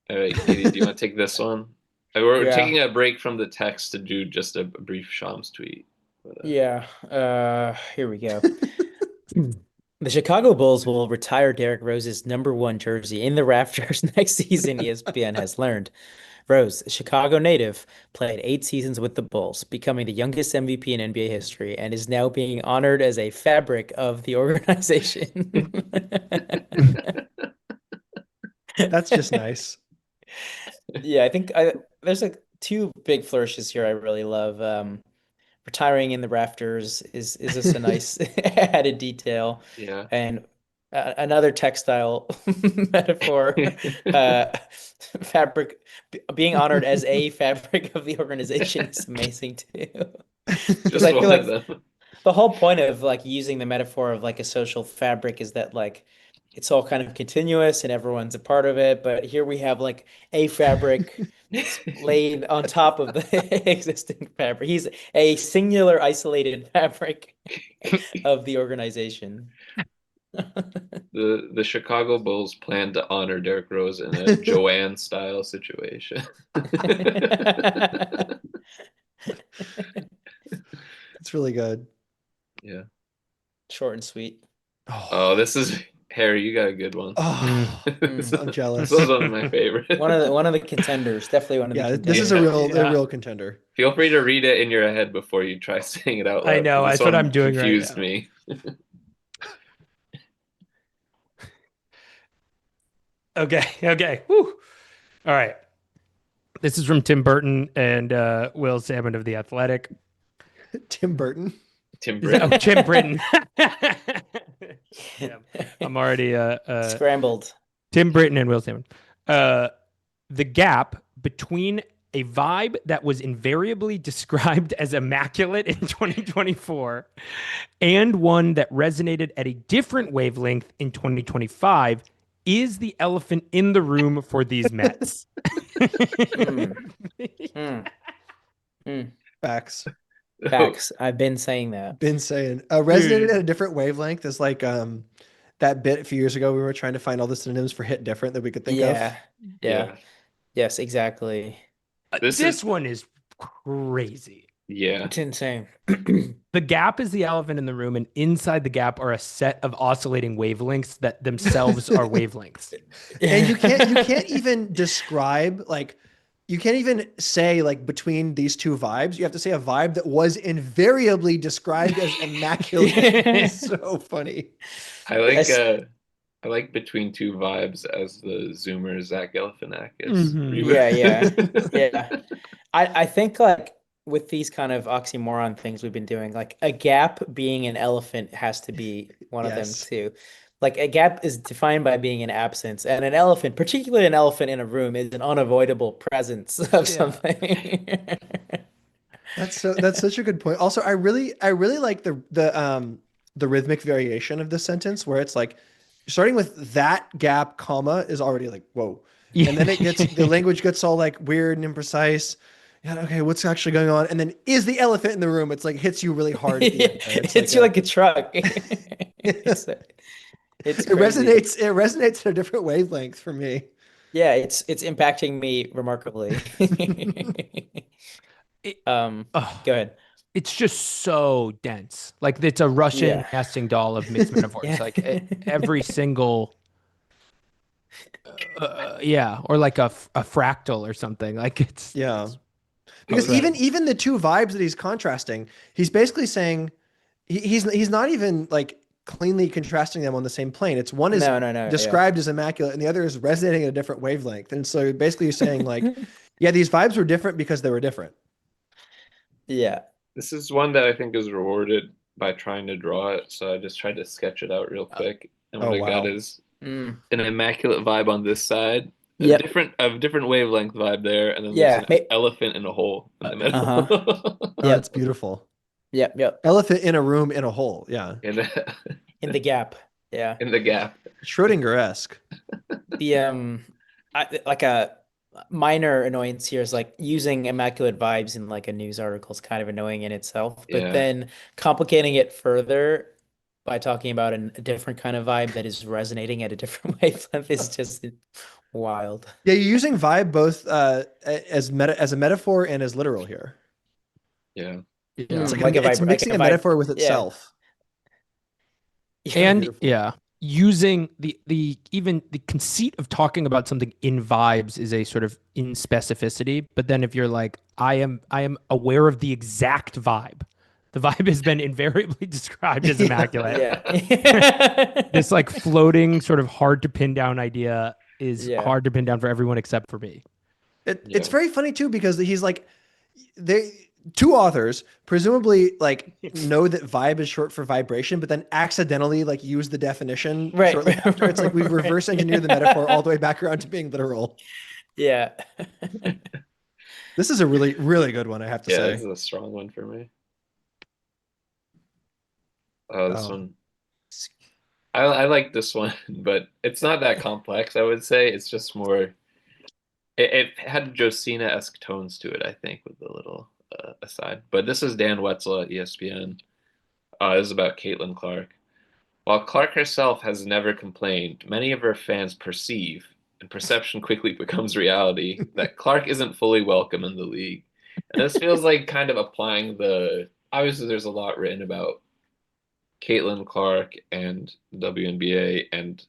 All right, Katie, do you want to take this one? We're Yeah. taking a break from the text to do just a brief Shams tweet. But, Yeah. Here we go. The Chicago Bulls will retire Derrick Rose's #1 jersey in the rafters next season, ESPN has learned. Rose, a Chicago native, played 8 seasons with the Bulls, becoming the youngest MVP in NBA history, and is now being honored as a fabric of the organization. That's just nice. Yeah, I think there's like 2 big flourishes here I really love. Retiring in the rafters is just a nice added detail, yeah. and another textile metaphor, fabric being honored as a fabric of the organization is amazing too. Because Just I feel one like of them. the whole point of like using the metaphor of like a social fabric is that like it's all kind of continuous and everyone's a part of it, but here we have like a fabric laid on top of the existing fabric. He's a singular isolated fabric of the organization. The Chicago Bulls plan to honor Derrick Rose in a Joanne style situation. It's really good. Yeah. Short and sweet. Oh, this is Harry. You got a good one. Oh, This I'm jealous. is one of my favorites. One of the contenders, definitely one of the Yeah, contenders. this is a Yeah. real contender. Feel free to read it in your head before you try saying it out loud. I know, 'cause this that's what one I'm doing right confused now. me. Okay. Woo. All right. This is from Tim Burton and Will Salmon of The Athletic. Tim Burton. Tim Oh, Britton. Tim Britton. Yeah, I'm already Scrambled. Tim Britton and Will Salmon. The gap between a vibe that was invariably described as immaculate in 2024 and one that resonated at a different wavelength in 2025 is the elephant in the room for these Mets. Facts. Facts. I've been saying that. Been saying. Resonated at a different wavelength is like that bit a few years ago we were trying to find all the synonyms for hit different that we could think of. Yeah. Yes, exactly. This one is crazy. Yeah. It's insane. The gap is the elephant in the room, and inside the gap are a set of oscillating wavelengths that themselves are wavelengths. And you can't even describe like you can't even say like between these two vibes. You have to say a vibe that was invariably described as immaculate. It's so funny. I like between two vibes as the Zoomer Zach Galifianakis. Mhm. Yeah. I think like with these kind of oxymoron things we've been doing, like a gap being an elephant has to be one of them Yes. too. Like a gap is defined by being an absence, and an elephant, particularly an elephant in a room, is an unavoidable presence of something. That's such a good point. Also, I really like the rhythmic variation of this sentence where it's like starting with that gap, comma is already like whoa, and then the language gets all like weird and imprecise. Yeah, okay, what's actually going on? And then is the elephant in the room? It's like hits you really hard at the end there. It hits you like a truck. It's it crazy. resonates at a different wavelength for me. Yeah, it's impacting me remarkably. Go ahead. It's just so dense. Like it's a Russian nesting doll of mixed metaphors. Yeah. Like every single, or like a fractal or something. Like it's because even the two vibes that he's contrasting, he's basically saying he's not even like cleanly contrasting them on the same plane. It's one is described as immaculate and the other is resonating at a different wavelength. And so basically you're saying like, yeah, these vibes were different because they were different. Yeah. This is one that I think is rewarded by trying to draw it. So I just tried to sketch it out real quick. And what I got is an immaculate vibe on this side Yep. A different wavelength vibe there, and then there's Yeah. an elephant in a hole in the middle. Uh-huh. Oh, Yep. that's beautiful. Yep. Elephant in a room in a hole. Yeah. In the gap. Yeah. In the gap. Schrodinger-esque. The like a minor annoyance here is like using immaculate vibes in like a news article is kind of annoying in itself, but Yeah. then complicating it further by talking about a different kind of vibe that is resonating at a different wavelength is just wild. Yeah, you're using vibe both as a metaphor and as literal here. Yeah. It's Like it's mixing a metaphor with yeah. itself. And Beautiful. yeah, using even the conceit of talking about something in vibes is a sort of in specificity. But then if you're like, I am aware of the exact vibe. The vibe has been invariably described as immaculate. Yeah. This like floating sort of hard to pin down idea is Yeah. hard to pin down for everyone except for me. It's very funny too because he's like two authors presumably like know that vibe is short for vibration, but then accidentally like use the definition Right. shortly after. It's like we've reverse engineered the metaphor all the way back around to being literal. Yeah. This is a really, really good one, I have to Yeah, say. this is a strong one for me. Oh, this Oh. one. I like this one, but it's not that complex, I would say. It's just more. It had Josina-esque tones to it, I think, with a little aside. But this is Dan Wetzel at ESPN. This is about Caitlin Clark. While Clark herself has never complained, many of her fans perceive, and perception quickly becomes reality, that Clark isn't fully welcome in the league. And this feels like kind of applying obviously there's a lot written about Caitlin Clark and WNBA and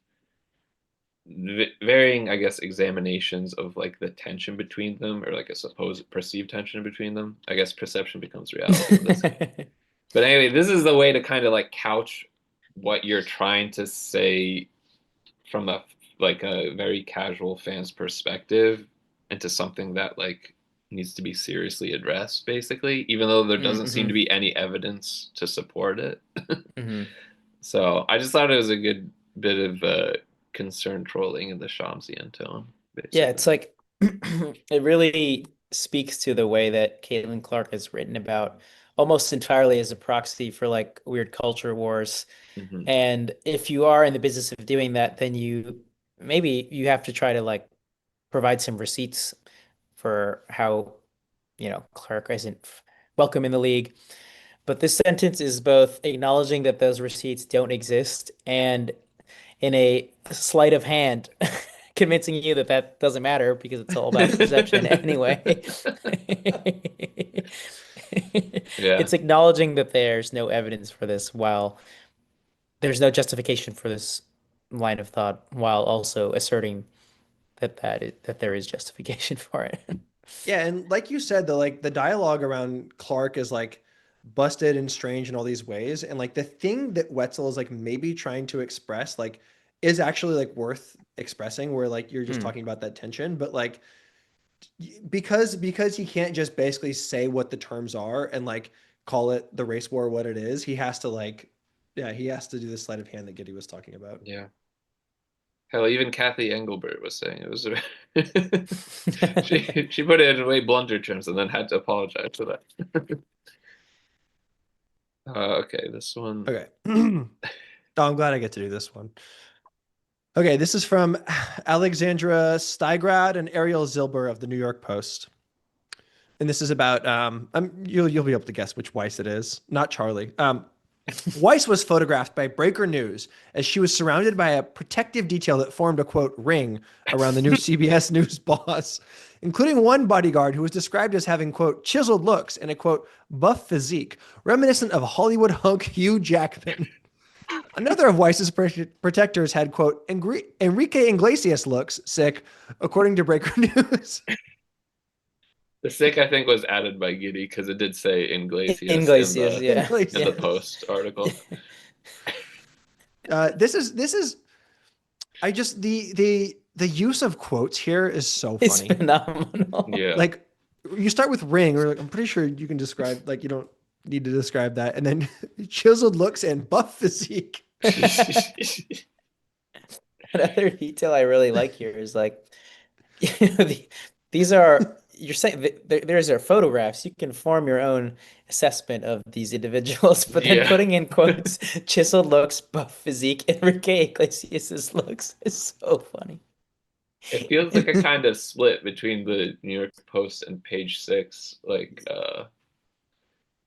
varying, I guess, examinations of like the tension between them, or like a supposed perceived tension between them. I guess perception becomes reality in this. But anyway, this is the way to kind of like couch what you're trying to say from a very casual fan's perspective into something that like needs to be seriously addressed, basically, even though there doesn't seem to be any evidence to support it. So I just thought it was a good bit of concern trolling in the Shamsian tone. Basically. Yeah, it's like it really speaks to the way that Caitlin Clark is written about almost entirely as a proxy for like weird culture wars. And if you are in the business of doing that, then maybe you have to try to like provide some receipts for how, Clark isn't welcome in the league. But this sentence is both acknowledging that those receipts don't exist and in a sleight of hand convincing you that that doesn't matter because it's all about perception anyway. Yeah. It's acknowledging that there's no evidence for this while there's no justification for this line of thought while also asserting that there is justification for it. Yeah, and like you said, the dialogue around Clark is like busted and strange in all these ways. And like the thing that Wetzel is like maybe trying to express like is actually like worth expressing, where like you're just talking about that tension, but like because he can't just basically say what the terms are and like call it the race war what it is, he has to he has to do the sleight of hand that Giri was talking about. Yeah. Hell, even Kathy Engelbert was saying it was. She put it in way blunter terms and then had to apologize for that. Okay, this one. Okay. Oh, I'm glad I get to do this one. Okay, this is from Alexandra Steigrad and Ariel Zilber of the New York Post. And this is about you'll be able to guess which Weiss it is, not Charlie. Weiss was photographed by Breaker News as she was surrounded by a protective detail that formed a, quote, ring around the new CBS News boss, including one bodyguard who was described as having, quote, chiseled looks and a, quote, buff physique, reminiscent of Hollywood hunk Hugh Jackman. Another of Weiss's protectors had, quote, Enrique Iglesias looks, sick, according to Breaker News. The sick, I think, was added by Giri because it did say Iglesias in the Post article. This is I just the use of quotes here is so funny. It's phenomenal. Yeah. Like you start with ring, or like, I'm pretty sure you can describe, like you don't need to describe that, and then chiseled looks and buff physique. Another detail I really like here is like these are you're saying there's our photographs. You can form your own assessment of these individuals, but then Yeah. putting in quotes, chiseled looks, buff physique, Enrique Iglesias' looks is so funny. It feels like a kind of split between the New York Post and Page Six, like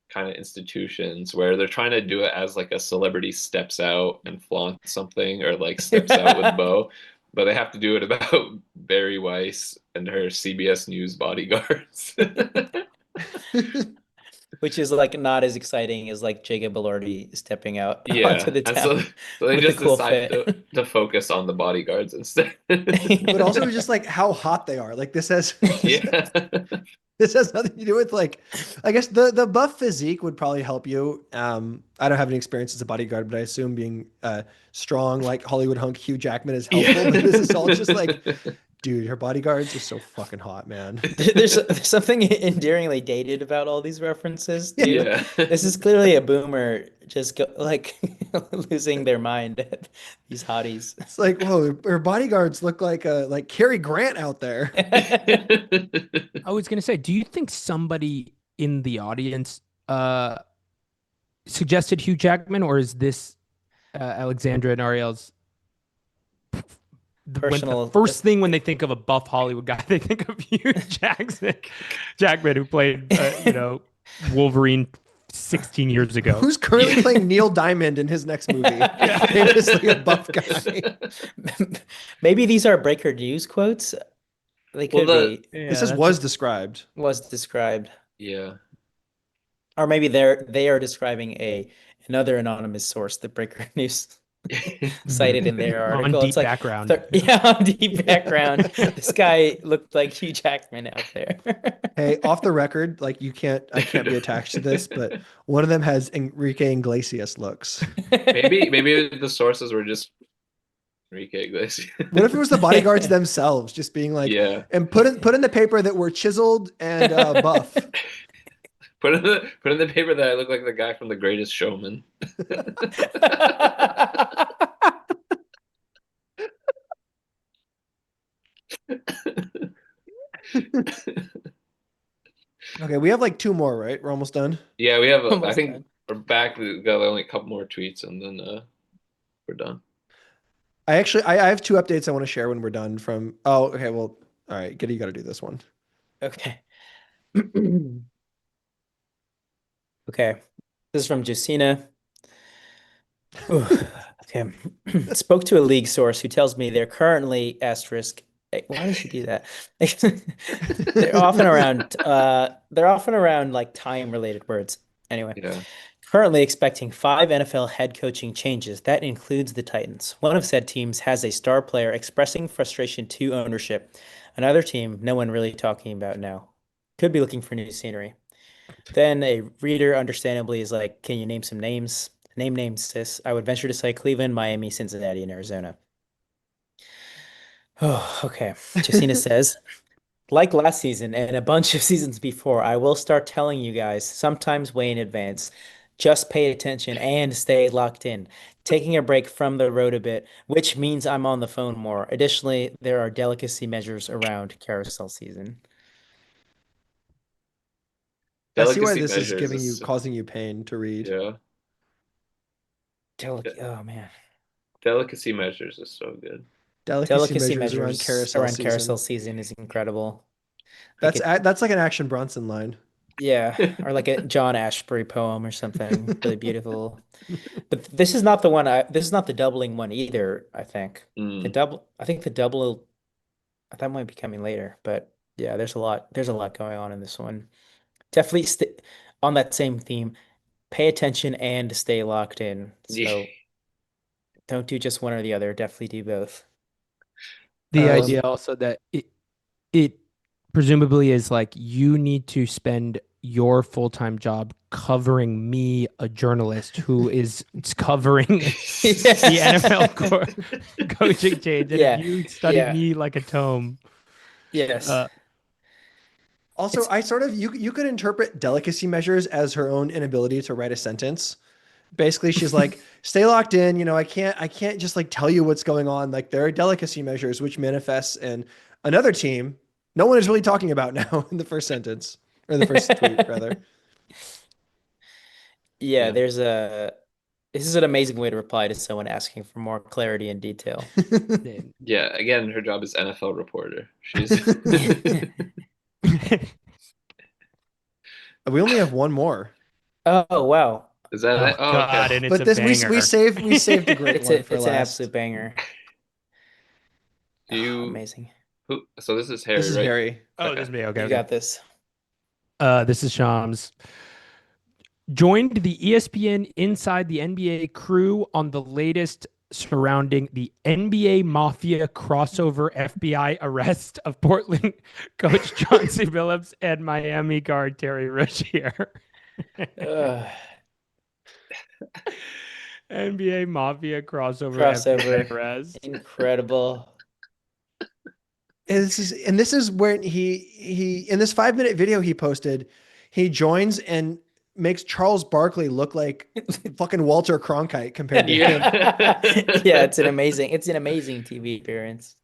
kind of institutions where they're trying to do it as like a celebrity steps out and flaunts something or like steps out with Bo, but they have to do it about Barry Weiss and her CBS News bodyguards. Which is like not as exciting as like Jacob Elordi stepping out onto Yeah, the and town so they with a just cool decide fit. to focus on the bodyguards instead. But also just like how hot they are. Like this has Yeah. this has nothing to do with like, I guess the buff physique would probably help you. I don't have any experience as a bodyguard, but I assume being strong like Hollywood hunk Hugh Jackman is helpful. Yeah. But this is all just like, dude, her bodyguards are so fucking hot, man. There's something endearingly dated about all these references too. Yeah. This is clearly a boomer just like losing their mind at these hotties. It's like, whoa, her bodyguards look like Cary Grant out there. I was gonna say, do you think somebody in the audience suggested Hugh Jackman, or is this Alexandra and Ariel's the Personal first thing when they think of a buff Hollywood guy, they think of Hugh Jackman, who played Wolverine 16 years ago. Who's currently playing Neil Diamond in his next movie? Famously a buff guy. Maybe these are Breaker News quotes. They could be. This was described. Was described. Yeah. Or maybe they are describing another anonymous source that Breaker News cited in their article. On It's deep like background. on deep background. This guy looked like Hugh Jackman out there. Hey, off the record, like I can't be attached to this, but one of them has Enrique Iglesias looks. Maybe the sources were just Enrique Iglesias. What if it was the bodyguards themselves just being like, Yeah. and put in the paper that we're chiseled and buff. Put in the paper that I look like the guy from The Greatest Showman. Okay, we have like two more, right? We're almost done. Yeah, we have. I Almost think done. we're back. We've got only a couple more tweets, and then we're done. I have two updates I want to share when we're done from. Oh, okay. Well, all right. Giddy, you got to do this one. Okay. Okay. This is from Jusina. Ooh, okay. Spoke to a league source who tells me they're currently asterisk. Why does she do that? They're often around like time related words. Anyway. Yeah. Currently expecting 5 NFL head coaching changes. That includes the Titans. One of said teams has a star player expressing frustration to ownership. Another team, no one really talking about now, could be looking for new scenery. Then a reader understandably is like, can you name some names? Name names, sis. I would venture to say Cleveland, Miami, Cincinnati, and Arizona. Oh, okay. Jacina says, like last season and a bunch of seasons before, I will start telling you guys sometimes way in advance. Just pay attention and stay locked in. Taking a break from the road a bit, which means I'm on the phone more. Additionally, there are delicacy measures around carousel season. I see why Delicacy this is measures giving is you so- causing you pain to read. Yeah. Oh man. Delicacy measures is so good. Delicacy measures around carousel season. Is incredible. That's like an Action Bronson line. Yeah, or like a John Ashbery poem or something really beautiful. But this is not the one this is not the doubling one either, I think. Mm. The double that might be coming later, but yeah, there's a lot going on in this one. Definitely on that same theme, pay attention and stay locked in. So don't do just one or the other, definitely do both. The idea also that it presumably is like you need to spend your full-time job covering me, a journalist who is covering the NFL coaching change. And Yeah. if you study me like a tome. Yes. Also, you could interpret delicacy measures as her own inability to write a sentence. Basically, she's like, stay locked in. I can't just like tell you what's going on. Like there are delicacy measures which manifests in another team no one is really talking about now in the first sentence, or the first tweet, rather. Yeah, Yeah. this is an amazing way to reply to someone asking for more clarity and detail. Yeah, again, her job is NFL reporter. She's We only have one more. Oh wow. is that Oh it? Oh, God, okay. and it's But a this banger. we saved a great one for It's an last. absolute banger. Do you Amazing. who? So this is Harry, This is right? Harry. Oh, Okay. this is me. Okay, You okay. got this. This is Shams. Joined the ESPN Inside the NBA crew on the latest surrounding the NBA Mafia crossover FBI arrest of Portland coach Chauncey Billups and Miami guard Terry Rozier. Ugh. NBA Mafia crossover Crossover. FBI arrest. And Incredible. this is where he in this 5-minute video he posted, he joins and makes Charles Barkley look like fucking Walter Cronkite compared to him. Yeah, it's an amazing TV appearance.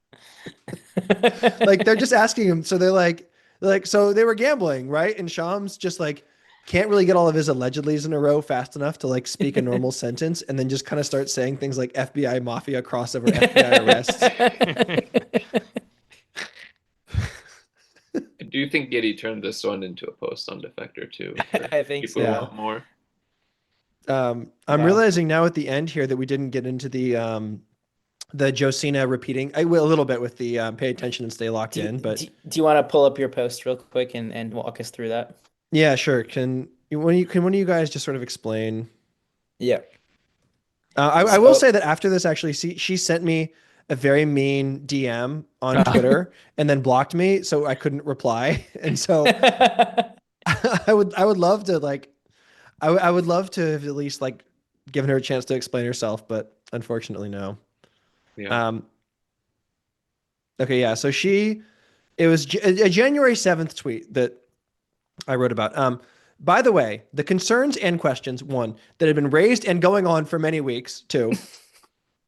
Like they're just asking him, so so they were gambling, right? And Shams just like can't really get all of his allegedlys in a row fast enough to like speak a normal sentence, and then just kind of start saying things like FBI Mafia crossover, FBI arrests. Do you think Giri turned this one into a post on Defector too? I think People so. want more. I'm Wow. realizing now at the end here that we didn't get into the Josina repeating. I will a little bit with the pay attention and stay locked in, but Do you want to pull up your post real quick and walk us through that? yeah, sure. Can one of you guys just sort of explain? Yeah. I will say that after this, actually, she sent me a very mean DM on Twitter and then blocked me, so I couldn't reply. And so I would love to like I would love to have at least like given her a chance to explain herself, but unfortunately, no. Yeah. Okay, yeah. So it was a January 7th tweet that I wrote about. By the way, the concerns and questions, one, that had been raised and going on for many weeks, two.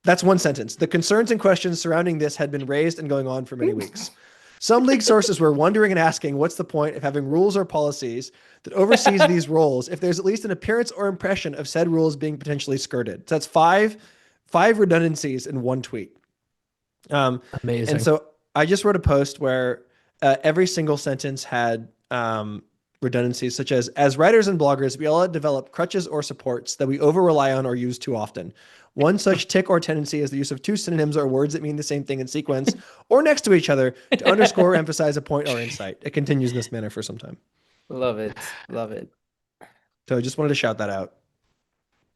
That's one sentence. The concerns and questions surrounding this had been raised and going on for many weeks. Some league sources were wondering and asking, what's the point of having rules or policies that oversees these roles if there's at least an appearance or impression of said rules being potentially skirted? So that's five redundancies in one tweet. Amazing. And so I just wrote a post where every single sentence had redundancies, such as writers and bloggers, we all develop crutches or supports that we over rely on or use too often. One such tick or tendency is the use of two synonyms or words that mean the same thing in sequence or next to each other to underscore or emphasize a point or insight. It continues in this manner for some time. Love it. Love it. So I just wanted to shout that out.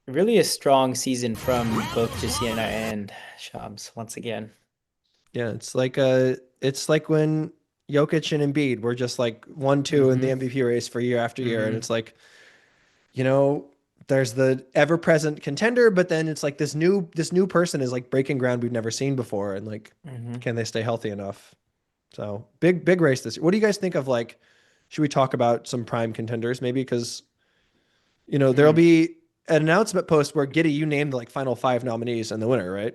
Really a strong season from both Josiana and Shams once again. Yeah, it's like when Jokic and Embiid were just like 1-2 in the MVP race for year after year, and it's like, there's the ever-present contender, but then it's like this new person is like breaking ground we've never seen before, and like, can they stay healthy enough? So big race this year. What do you guys think of like? Should we talk about some prime contenders maybe? Because there'll be an announcement post where Giddy, you named like final 5 nominees and the winner, right?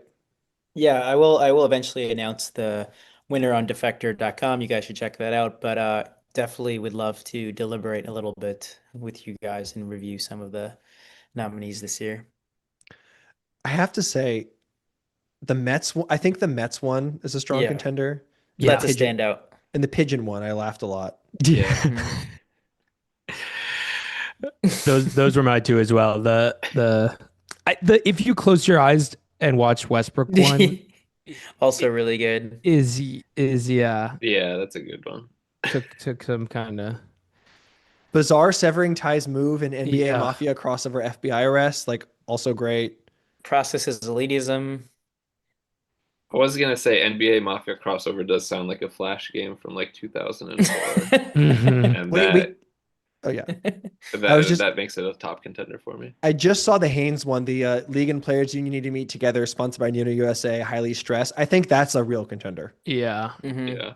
Yeah, I will eventually announce the winner on defector.com. You guys should check that out. But definitely would love to deliberate a little bit with you guys and review some of the nominees this year. I have to say, I think the Mets one is a strong contender. Yeah. That's a standout. And the Pigeon one, I laughed a lot. Yeah. Those were my two as well. The if you close your eyes and watch Westbrook one, also really good. is yeah. Yeah, that's a good one. Took some kind of bizarre severing ties move in NBA Mafia crossover FBI arrest, like also great. Processes elitism. I was gonna say NBA Mafia crossover does sound like a Flash game from like 2004, and wait. Oh yeah, that makes it a top contender for me. I just saw the Haynes one, the League and Players Union need to meet together, sponsored by Nino USA, highly stressed. I think that's a real contender. Yeah. Yeah.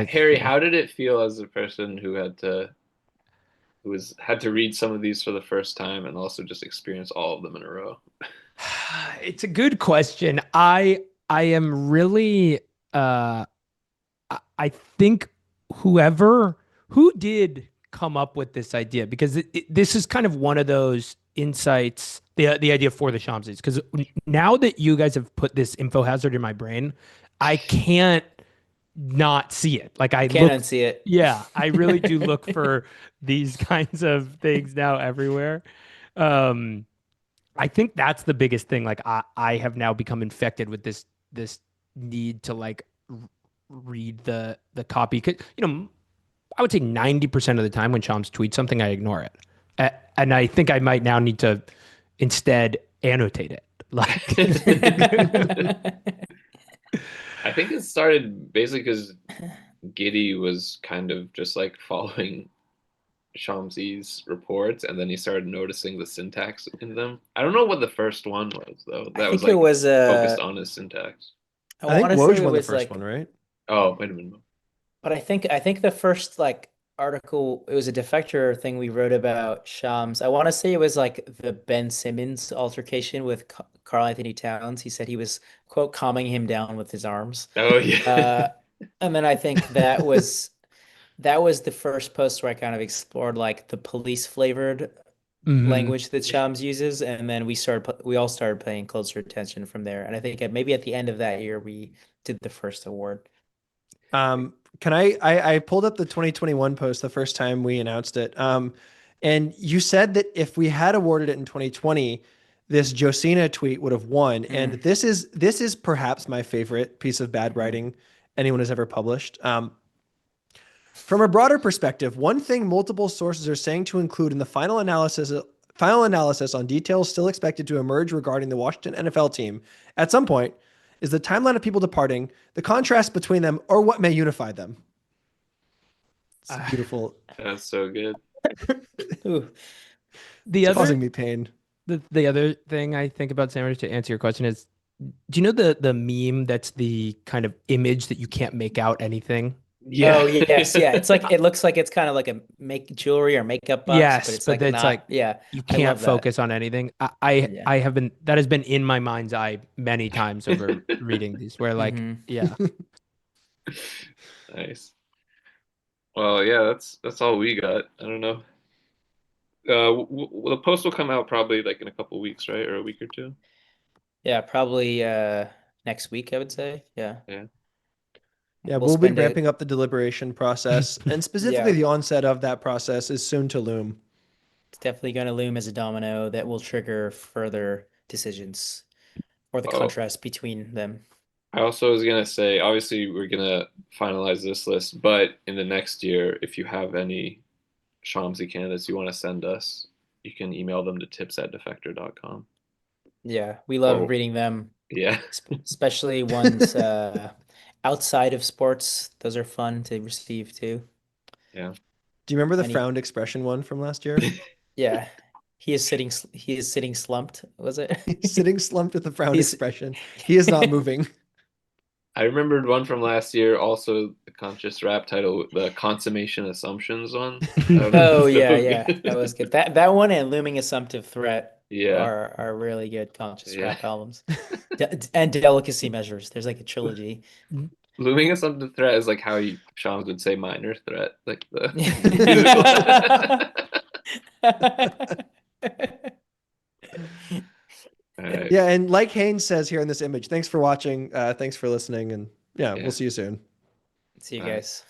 Harry, how did it feel as a person who had to read some of these for the first time and also just experience all of them in a row? It's a good question. I am really I think who did come up with this idea, because this is kind of one of those insights, the idea for the Shamsies, because now that you guys have put this info hazard in my brain, I can't not see it. Like I Can't look, unsee it. yeah, I really do look for these kinds of things now everywhere. Um, I think that's the biggest thing. Like I have now become infected with this need to like read the copy. 'Cause, I would say 90% of the time when Shams tweets something, I ignore it. And I think I might now need to instead annotate it. Like, I think it started basically because Giri was kind of just like following Shamsi's reports, and then he started noticing the syntax in them. I don't know what the first one was though. I That was think it like was focused on his syntax. I I think want to say Woj it won the was first like, one, right? Oh, wait a minute. but I think the first like article, it was a Defector thing we wrote about Shams. I want to say it was like the Ben Simmons altercation with Carl Anthony Towns. He said he was, quote, calming him down with his arms. Oh yeah. Uh, and then I think that was the first post where I kind of explored like the police flavored mhm. language that Shams uses, and then we all started paying closer attention from there. And I think maybe at the end of that year we did the first award. Can I pulled up the 2021 post the first time we announced it. And you said that if we had awarded it in 2020, this Josina tweet would have won. And this is perhaps my favorite piece of bad writing anyone has ever published. From a broader perspective, one thing multiple sources are saying to include in the final analysis on details still expected to emerge regarding the Washington NFL team at some point is the timeline of people departing, the contrast between them, or what may unify them. It's beautiful. That's so good. Ooh. The It's other causing me pain. the other thing I think about, Sandwich, to answer your question is, do you know the meme that's the kind of image that you can't make out anything? Yeah. Oh yes, yeah. It's like it looks like it's kind of like a make jewelry or makeup box, but Yes, it's but like it's not. like Yeah, you I can't love that. focus on anything. Yeah. I have been, that has been in my mind's eye many times over reading these, where like, hmm yeah. Nice. Well, yeah, that's all we got. I don't know. The post will come out probably like in a couple weeks, right, or a week or two. Yeah, probably next week, I would say. Yeah. Yeah. Yeah, We'll we'll be spend it. ramping up the deliberation process, and specifically Yeah, the onset of that process is soon to loom. it's definitely going to loom as a domino that will trigger further decisions or the Oh, contrast between them. I also was gonna say, obviously, we're gonna finalize this list, but in the next year, if you have any Shamsi candidates you want to send us, you can email them to tips@defector.com. Yeah, we love Or reading them, yeah. especially ones outside of sports. Those are fun to receive too. Yeah. Do you remember the Any, frowned expression one from last year? yeah, he is sitting slumped, was it? He's sitting slumped with a frowned He's expression. He is not moving. I remembered one from last year, also the conscious rap title, the consummation assumptions one. That Oh was yeah, so yeah. That good. was good. That one and Looming Assumptive Threat Yeah. are really good conscious Yeah. rap albums. And Delicacy Measures. There's like a trilogy. Looming assumptive threat is like how Shams would say minor threat, like the All right. Yeah, and like Haynes says here in this image, thanks for watching. Thanks for listening, and yeah, Yeah. we'll see you soon. See you All right. guys.